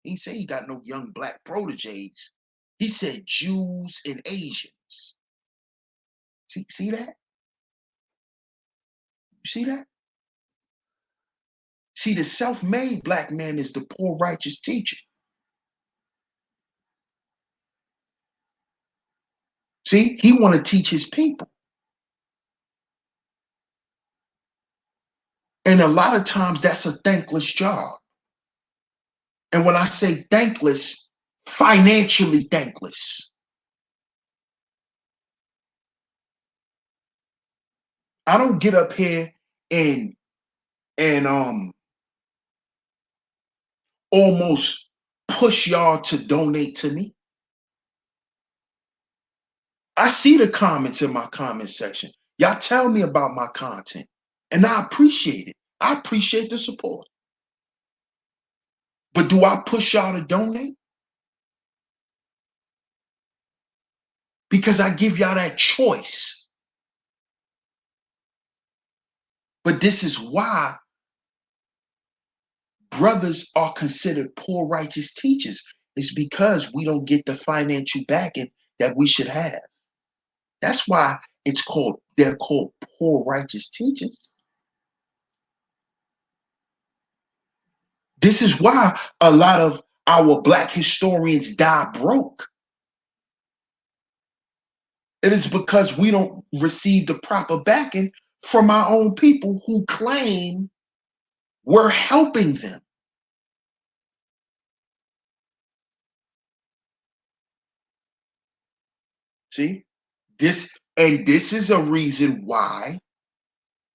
Speaker 1: He didn't say he got no young black proteges. He said Jews and Asians. See that? You see that? See, the self-made black man is the poor righteous teacher. See, he want to teach his people. And a lot of times that's a thankless job. And when I say thankless, financially thankless. I don't get up here and and almost push y'all to donate to me. I see the comments in my comment section. Y'all tell me about my content. And I appreciate it. I appreciate the support. But do I push y'all to donate? Because I give y'all that choice. But this is why brothers are considered poor righteous teachers. It's because we don't get the financial backing that we should have. That's why they're called poor righteous teachers. This is why a lot of our black historians die broke. It is because we don't receive the proper backing from our own people who claim we're helping them. See? This is a reason why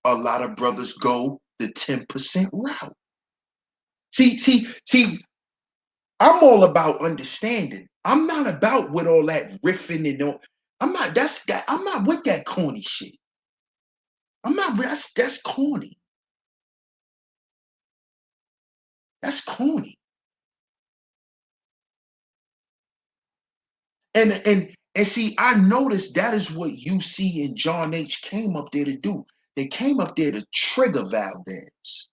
Speaker 1: a lot of brothers go the 10% route. See, I'm all about understanding. I'm not about with all that riffing and all. I'm not with that corny shit. I'm not that's corny. That's corny. And see, I noticed that is what UC and John H came up there to do. They came up there to trigger Valdez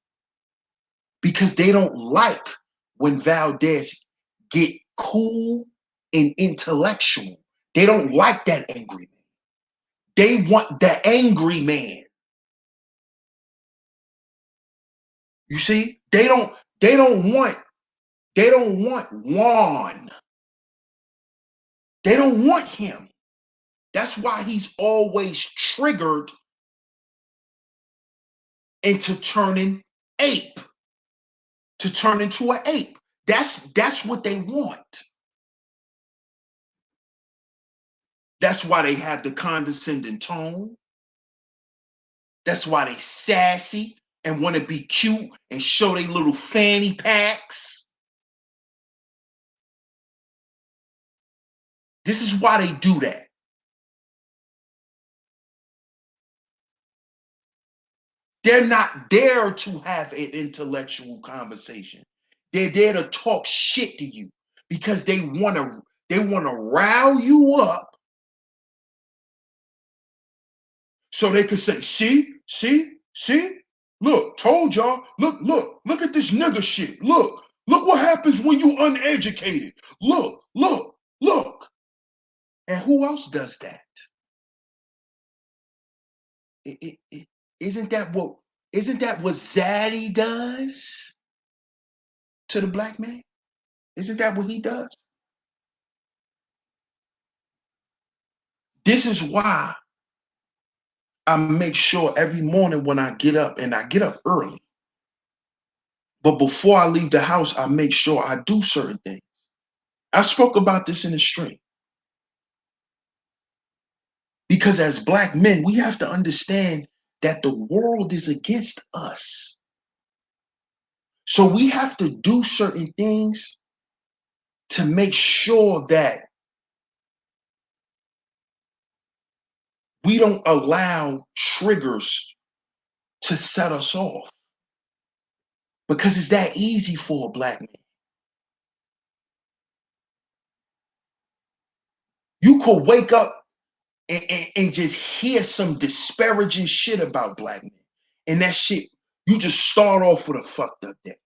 Speaker 1: because they don't like when Valdez get cool and intellectual. They don't like that angry man. They want the angry man. You see, they don't want Juan. They don't want him. That's why he's always triggered into turning ape, to turn into an ape. That's what they want. That's why they have the condescending tone. That's why they sassy and want to be cute and show their little fanny packs. This is why they do that. They're not there to have an intellectual conversation. They're there to talk shit to you because they want to rile you up so they can say, see, look, told y'all, look at this nigga shit. Look what happens when you uneducated. Look. And who else does that? Isn't that what Zaddy does to the black man? Isn't that what he does? This is why I make sure every morning when I get up, and I get up early, but before I leave the house, I make sure I do certain things. I spoke about this in the stream. Because as black men, we have to understand that the world is against us. So we have to do certain things to make sure that we don't allow triggers to set us off. Because it's that easy for a black man. You could wake up and just hear some disparaging shit about black men. And that shit, you just start off with a fucked up day.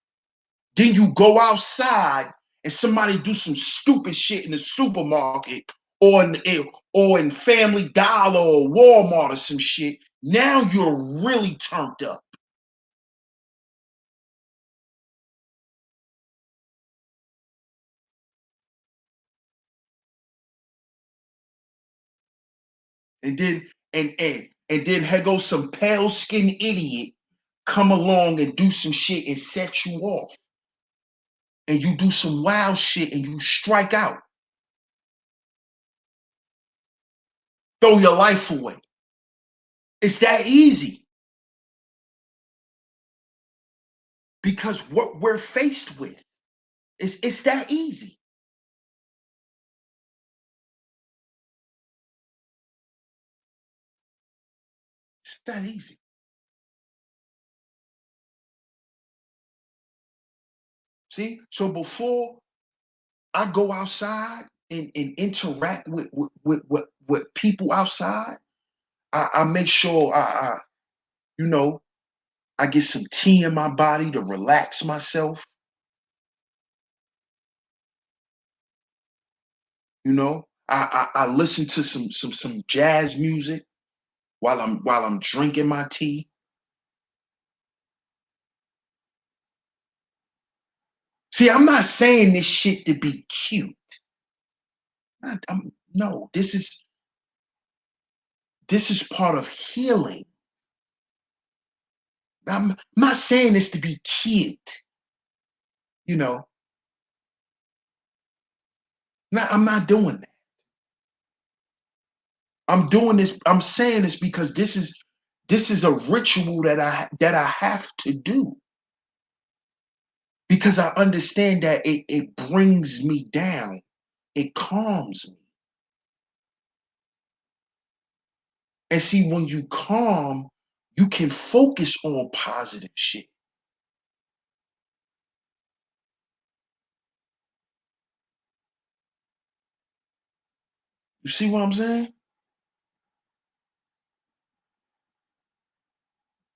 Speaker 1: Then you go outside and somebody do some stupid shit in the supermarket or in Family Dollar or Walmart or some shit. Now you're really turned up. And then here goes some pale skinned idiot come along and do some shit and set you off. And you do some wild shit and you strike out. Throw your life away. It's that easy. Because what we're faced with, it's that easy. It's that easy. See? So before I go outside and interact with people outside, I make sure you know, I get some tea in my body to relax myself. You know, I listen to some jazz music while I'm drinking my tea. See, I'm not saying this shit to be cute. No, this is part of healing. I'm not saying this to be cute. You know, I'm not doing that. I'm doing this. I'm saying this because this is a ritual that I have to do because I understand that it brings me down. It calms me. And see, when you calm, you can focus on positive shit. You see what I'm saying?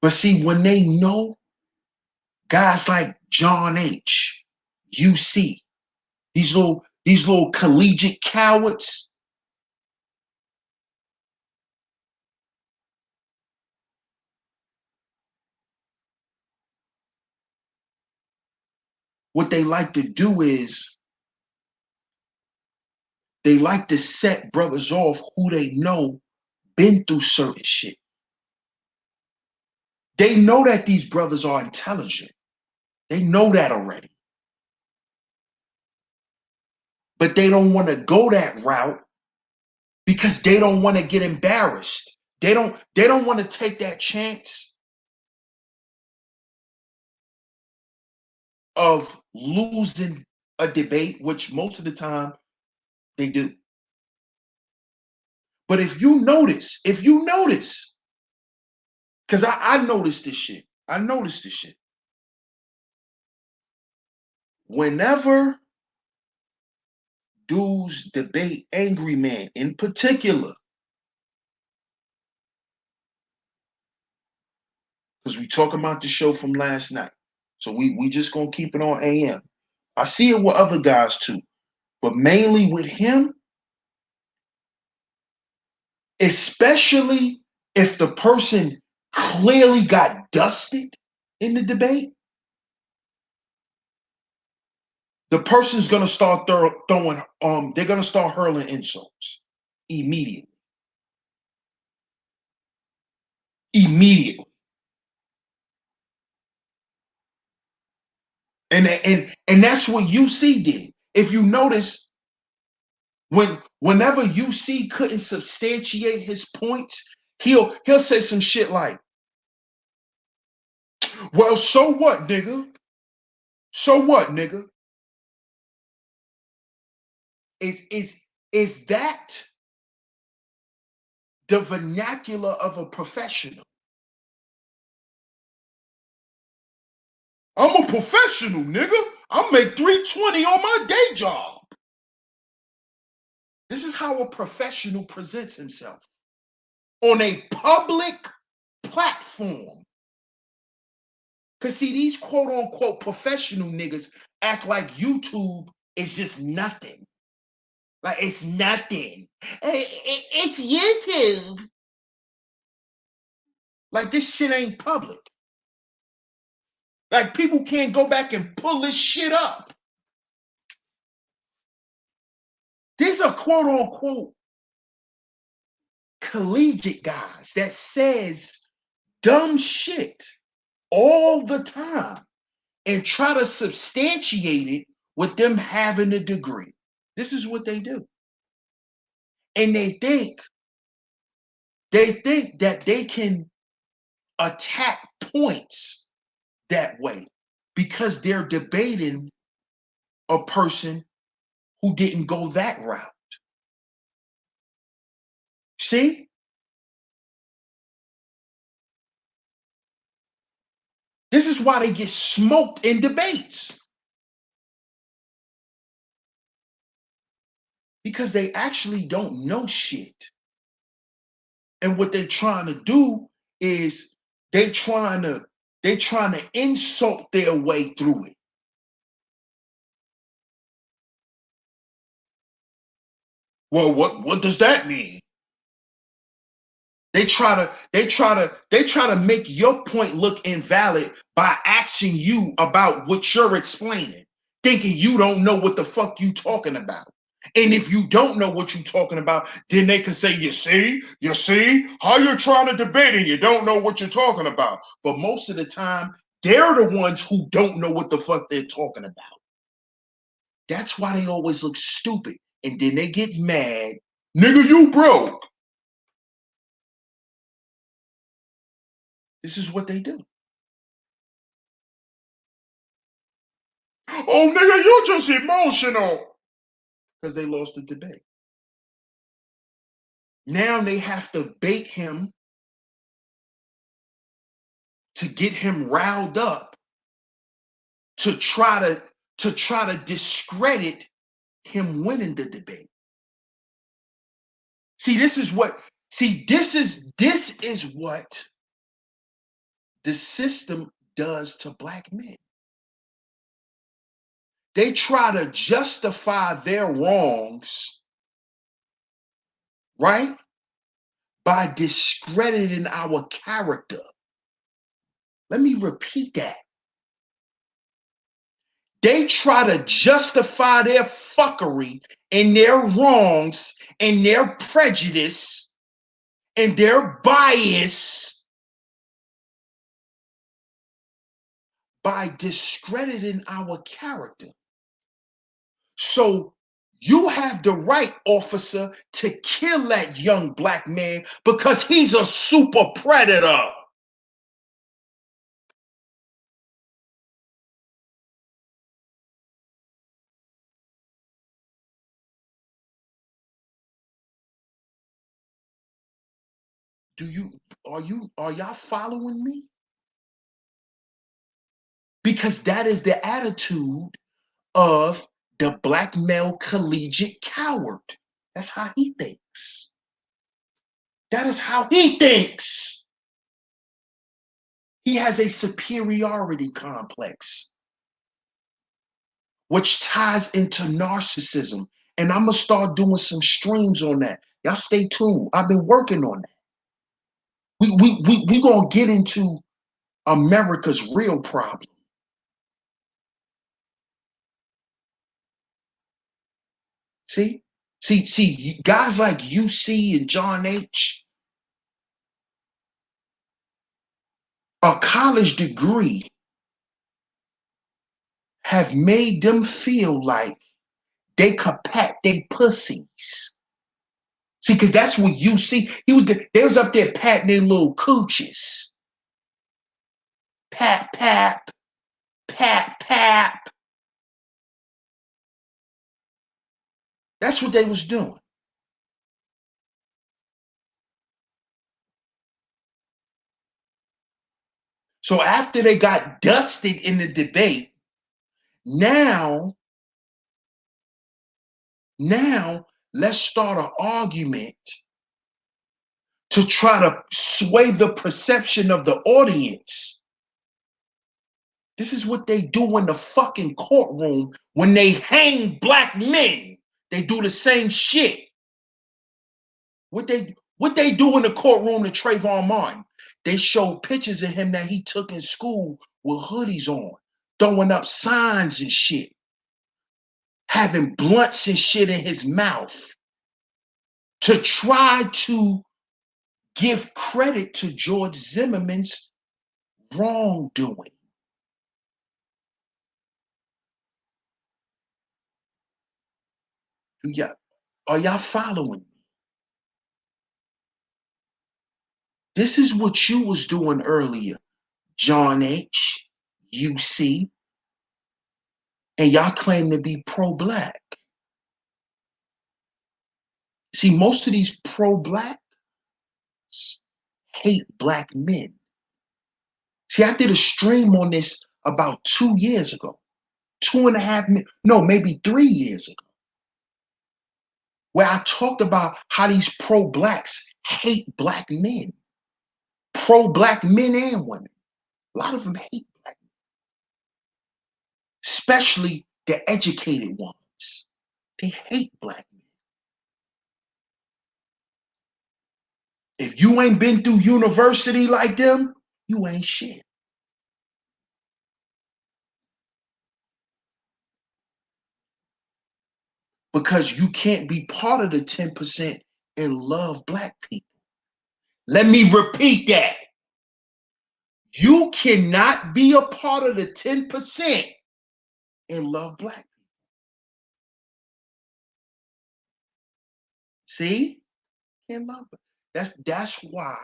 Speaker 1: But see, when they know guys like John H, UC, these little collegiate cowards, what they like to do is they like to set brothers off who they know been through certain shit. They know that these brothers are intelligent. They know that already. But they don't want to go that route because they don't want to get embarrassed. They don't want to take that chance of losing a debate, which most of the time they do. But if you notice, because I noticed this shit. I noticed this shit. Whenever dudes debate Angry Man in particular, because we talking about the show from last night. So we just gonna keep it on AM. I see it with other guys too, but mainly with him, especially if the person clearly got dusted in the debate, the person's gonna start throwing they're gonna start hurling insults immediately. Immediately. And that's what UC did. If you notice, whenever UC couldn't substantiate his points, he'll say some shit like, well, so what, nigga? So what, nigga? Is that the vernacular of a professional? I'm a professional, nigga. I make 320 on my day job. This is how a professional presents himself on a public platform. Because see, these quote unquote professional niggas act like YouTube is just nothing. Like it's nothing. It's YouTube. Like this shit ain't public. Like people can't go back and pull this shit up. These are quote unquote collegiate guys that says dumb shit all the time and try to substantiate it with them having a degree. This is what they do. And they think that they can attack points that way because they're debating a person who didn't go that route. See? This is why they get smoked in debates. Because they actually don't know shit. And what they're trying to do is they trying to insult their way through it. Well, what does that mean? They try to make your point look invalid by asking you about what you're explaining, thinking you don't know what the fuck you talking about. And if you don't know what you're talking about, then they can say, you see how you're trying to debate and you don't know what you're talking about. But most of the time, they're the ones who don't know what the fuck they're talking about. That's why they always look stupid. And then they get mad. Nigga, you broke. This is what they do. Oh, nigga, you're just emotional. Because they lost the debate. Now they have to bait him to get him riled up to try to discredit him winning the debate. See, this is what the system does to black men. They try to justify their wrongs, right? By discrediting our character. Let me repeat that. They try to justify their fuckery and their wrongs and their prejudice and their bias by discrediting our character. So You have the right, officer, to kill that young black man because he's a super predator. Are y'all following me? Because that is the attitude of the black male collegiate coward. That's how he thinks. That is how he thinks. He has a superiority complex, which ties into narcissism. And I'm going to start doing some streams on that. Y'all stay tuned. I've been working on that. We going to get into America's real problem. See, guys like UC and John H., a college degree have made them feel like they could pat they pussies. See, because that's what UC, they was up there patting their little cooches. Pat, pat, pat, pat. That's what they was doing. So after they got dusted in the debate, now let's start an argument to try to sway the perception of the audience. This is what they do in the fucking courtroom when they hang black men. They do the same shit. What they do in the courtroom to Trayvon Martin? They show pictures of him that he took in school with hoodies on, throwing up signs and shit, having blunts and shit in his mouth to try to give credit to George Zimmerman's wrongdoing. Are y'all following me? This is what you was doing earlier, John H., UC, and y'all claim to be pro-black. See, most of these pro-black hate black men. See, I did a stream on this about 2 years ago, 2.5, no, maybe 3 years ago, where I talked about how these pro-blacks hate black men, pro-black men and women. A lot of them hate black men, especially the educated ones. They hate black men. If you ain't been through university like them, you ain't shit. Because you can't be part of the 10% and love black people. Let me repeat that. You cannot be a part of the 10% and love black people. See? Can't love them. That's why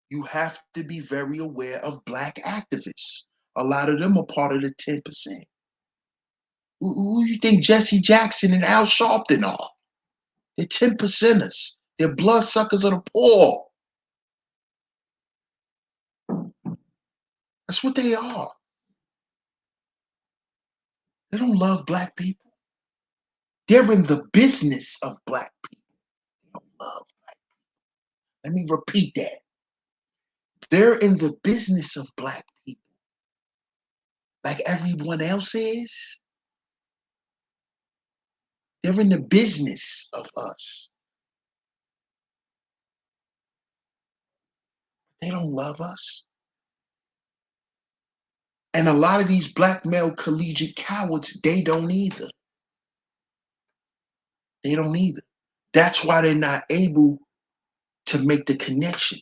Speaker 1: you have to be very aware of black activists. A lot of them are part of the 10%. Who you think Jesse Jackson and Al Sharpton are? They're 10%ers. They're bloodsuckers of the poor. That's what they are. They don't love black people. They're in the business of black people. They don't love black people. Let me repeat that. They're in the business of black people. Like everyone else is. They're in the business of us. They don't love us. And a lot of these black male collegiate cowards, they don't either. They don't either. That's why they're not able to make the connection.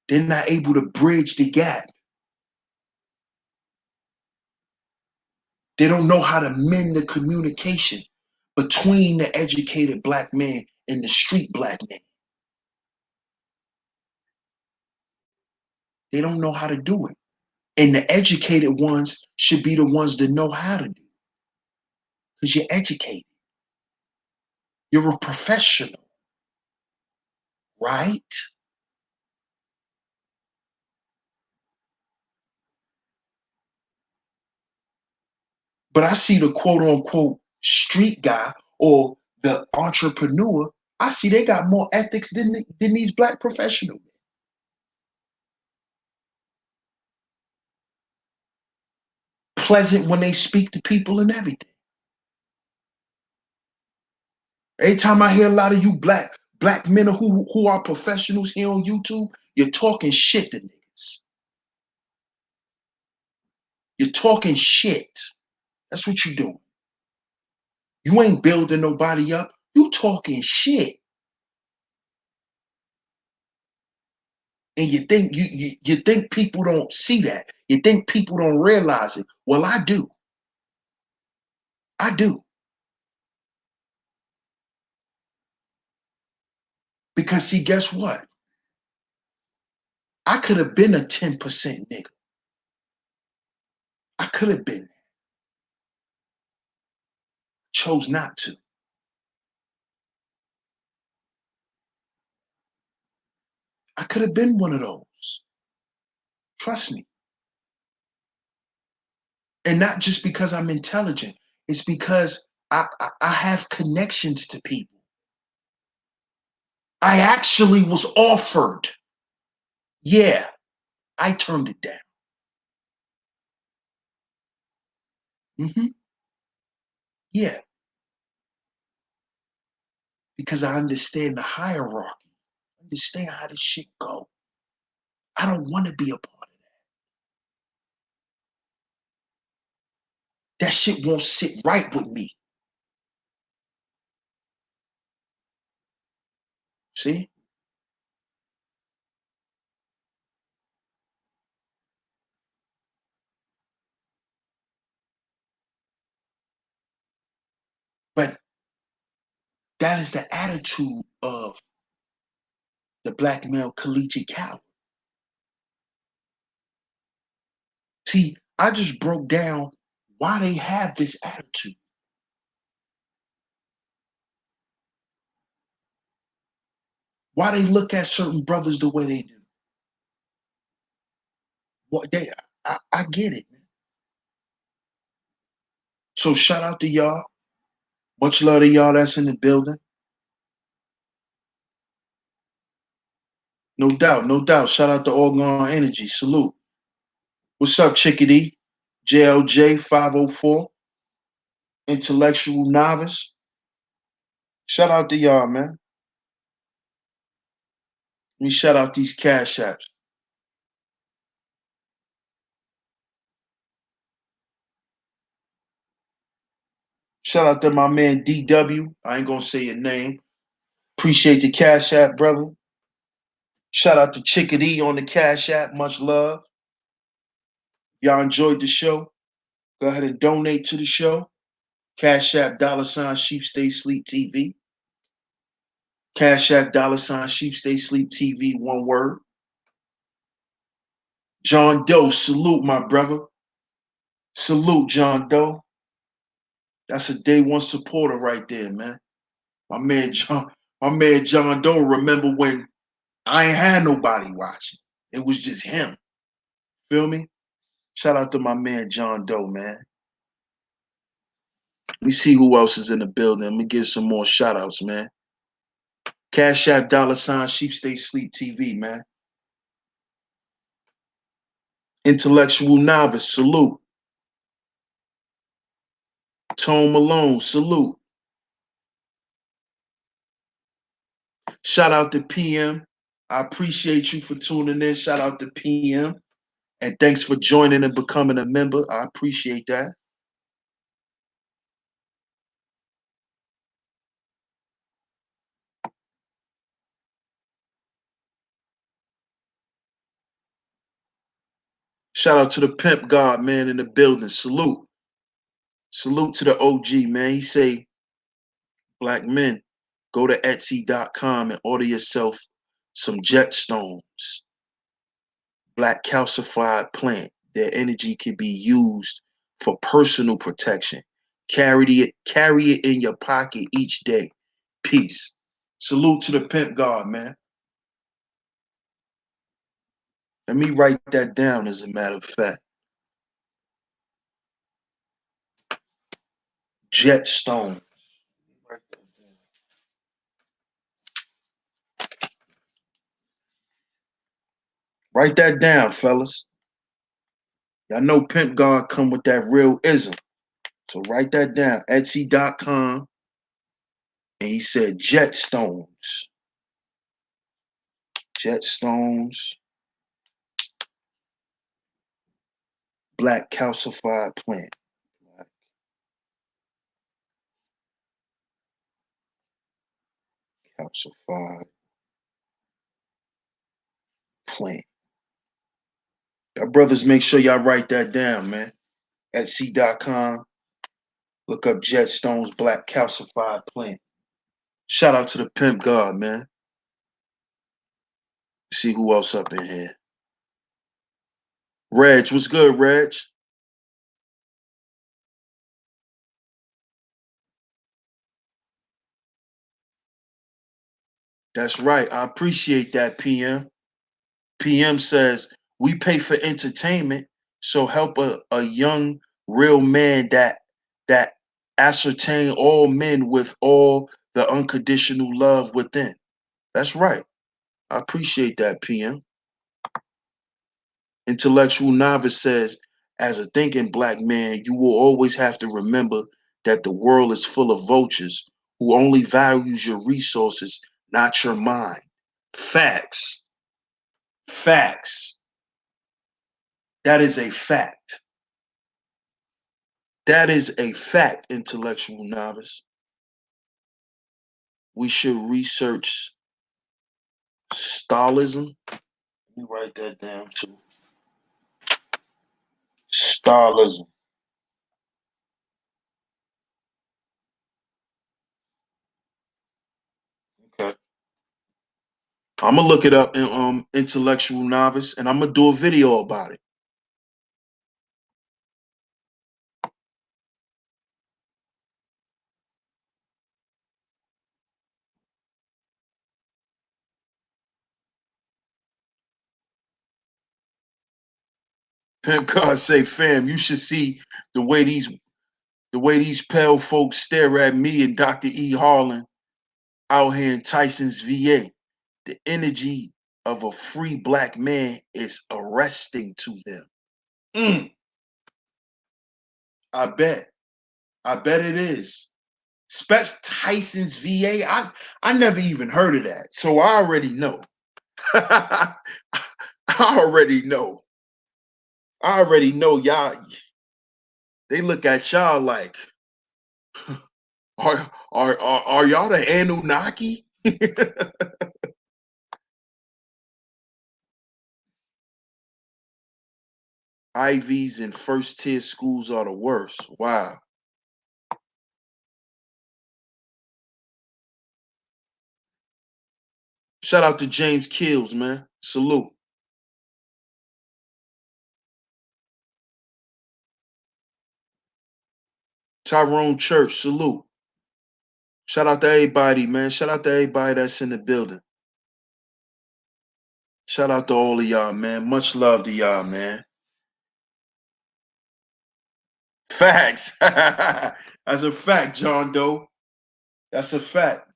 Speaker 1: They're not able to bridge the gap. They don't know how to mend the communication between the educated black man and the street black man. They don't know how to do it. And the educated ones should be the ones that know how to do it. Because you're educated. You're a professional, right? But I see the quote unquote street guy or the entrepreneur. I see they got more ethics than these black professionals. Pleasant when they speak to people and everything. Every time I hear a lot of you black men who are professionals here on YouTube, you're talking shit to niggas. You're talking shit. That's what you're doing. You ain't building nobody up. You talking shit. And you think people don't see that. You think people don't realize it. Well, I do. I do. Because see, guess what? I could have been a 10% nigga. I could have been. Chose not to. I could have been one of those. Trust me. And not just because I'm intelligent. It's because I have connections to people. I actually was offered. Yeah, I turned it down. Yeah, because I understand the hierarchy. Understand how this shit go. I don't want to be a part of that. That shit won't sit right with me. See? But that is the attitude of the black male collegiate coward. See, I just broke down why they have this attitude. Why they look at certain brothers the way they do. What they I get it, man. So shout out to y'all. Much love to y'all that's in the building. No doubt, no doubt. Shout out to Orgon Energy. Salute. What's up, Chickadee? JLJ 504. Intellectual Novice. Shout out to y'all, man. Let me shout out these cash apps. Shout out to my man DW. I ain't gonna say your name. Appreciate the cash app, brother. Shout out to Chickadee on the cash app. Much love. Y'all enjoyed the show. Go ahead and donate to the show. Cash app $Sheep Stay Sleep TV. Cash app $Sheep Stay Sleep TV. One word. John Doe, salute my brother. Salute John Doe. That's a day one supporter right there, man. My man John Doe remember when I ain't had nobody watching. It was just him. Feel me? Shout out to my man John Doe, man. Let me see who else is in the building. Let me give some more shout outs, man. Cash App $Sheep Stay Sleep TV, man. Intellectual Novice, salute. Tone Malone, salute. Shout out to PM. I appreciate you for tuning in. Shout out to PM. And thanks for joining and becoming a member. I appreciate that. Shout out to the pimp god, man, in the building. Salute. Salute to the OG, man. He say, black men, go to Etsy.com and order yourself some jetstones, black calcified plant. Their energy can be used for personal protection. Carry it in your pocket each day. Peace. Salute to the pimp god, man. Let me write that down as a matter of fact. Jetstone. Write that down, fellas. Y'all know Pimp God come with that real ism. So write that down. Etsy.com. And he said jetstones. Jetstones. Black calcified plant. Black calcified plant. Y'all brothers, make sure y'all write that down, man. Etsy.com. Look up jetstones, black calcified plant. Shout out to the Pimp God, man. See who else up in here. Reg, what's good, Reg? That's right. I appreciate that, PM. PM says, we pay for entertainment, so help a young, real man that ascertain all men with all the unconditional love within. That's right. I appreciate that, PM. Intellectual Novice says, as a thinking black man, you will always have to remember that the world is full of vultures who only values your resources, not your mind. Facts. Facts. That is a fact. That is a fact, intellectual novice. We should research Stalinism. Let me write that down too. Stalinism. Okay. I'm gonna look it up in intellectual novice, and I'm gonna do a video about it. Pimp God say, fam, you should see the way these pale folks stare at me and Dr. E. Harlan out here in Tyson's VA. The energy of a free black man is arresting to them. I bet. I bet it is. Special Tyson's VA. I never even heard of that. So I already know. I already know. I already know y'all. They look at y'all like, are y'all the Anunnaki? IVs in first tier schools are the worst. Wow. Shout out to James Kills, man. Salute. Tyrone Church, salute. Shout out to everybody, man. Shout out to everybody that's in the building. Shout out to all of y'all, man. Much love to y'all, man. Facts. That's a fact, John Doe. That's a fact.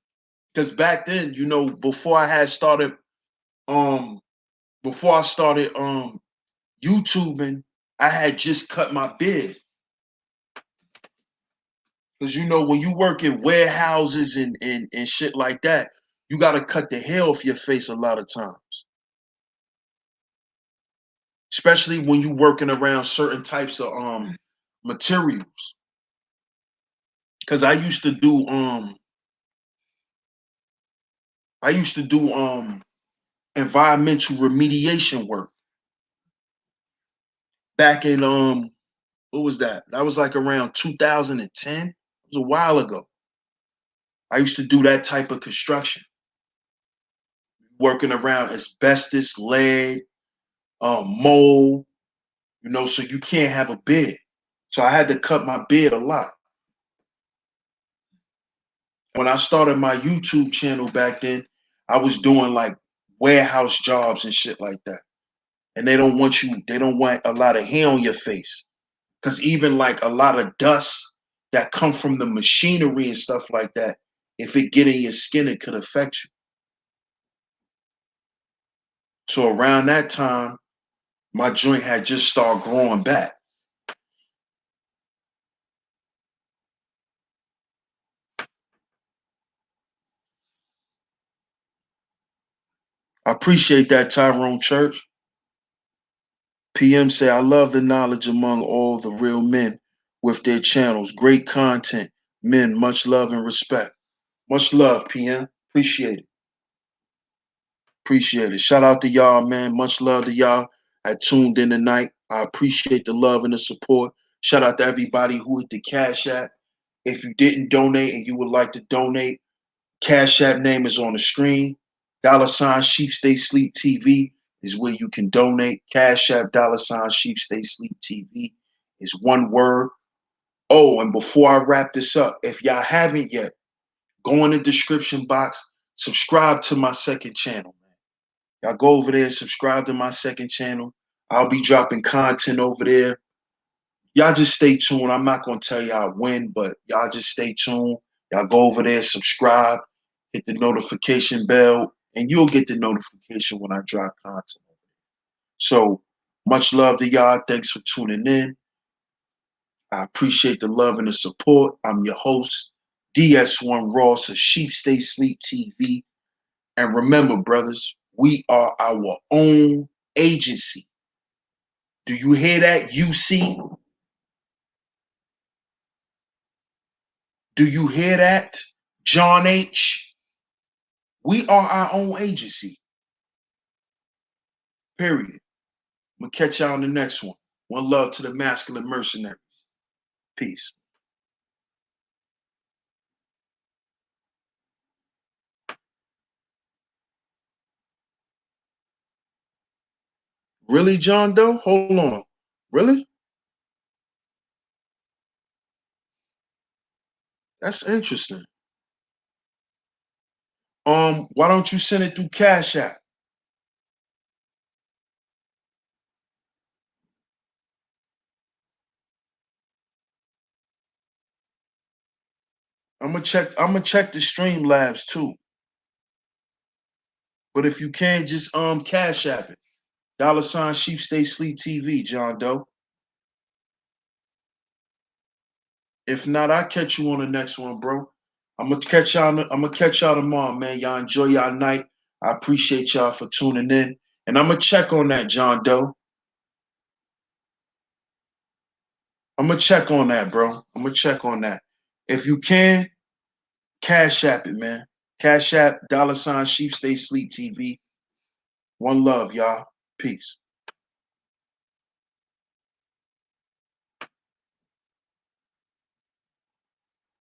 Speaker 1: Because back then, um, before I started YouTubing, I had just cut my beard. Because when you work in warehouses and shit like that, you gotta cut the hair off your face a lot of times. Especially when you working around certain types of materials. Because I used to do environmental remediation work back in What was that? That was like around 2010. It was a while ago. I used to do that type of construction, working around asbestos, lead, mold, so you can't have a bed. So I had to cut my bed a lot. When I started my YouTube channel back then, I was doing like warehouse jobs and shit like that. And they don't want a lot of hair on your face. Because even like a lot of dust that come from the machinery and stuff like that, if it get in your skin, it could affect you. So around that time, my joint had just started growing back. I appreciate that, Tyrone Church. PM say, I love the knowledge among all the real men with their channels. Great content. Men, much love and respect. Much love, PM. Appreciate it. Appreciate it. Shout out to y'all, man. Much love to y'all. I tuned in tonight. I appreciate the love and the support. Shout out to everybody who hit the Cash App. If you didn't donate and you would like to donate, Cash App name is on the screen. $ Sheep Stay Sleep TV is where you can donate. Cash App $ Sheep Stay Sleep TV is one word. Oh, and before I wrap this up, if y'all haven't yet, go in the description box, subscribe to my second channel, man. Y'all go over there, subscribe to my second channel. I'll be dropping content over there. Y'all just stay tuned. I'm not gonna tell y'all when, but y'all just stay tuned. Y'all go over there, subscribe, hit the notification bell, and you'll get the notification when I drop content. So much love to y'all. Thanks for tuning in. I appreciate the love and the support. I'm your host, DS1 Ross of Sheep Stay Sleep TV. And remember, brothers, we are our own agency. Do you hear that, UC? Do you hear that, John H? We are our own agency. Period. I'm going to catch y'all on the next one. One love to the masculine mercenaries. Peace. Really, John Doe? Hold on. Really? That's interesting. Why don't you send it through Cash App? I'm gonna check the Streamlabs too. But if you can, just Cash App it. $ Sheep Stay Sleep TV, John Doe. If not, I'll catch you on the next one, bro. I'm gonna catch y'all tomorrow, man. Y'all enjoy y'all night. I appreciate y'all for tuning in. And I'm gonna check on that, John Doe. I'm gonna check on that, bro. I'm gonna check on that. If you can, Cash App it, man. Cash App $ Sheep Stay Sleep TV. One love, y'all. Peace.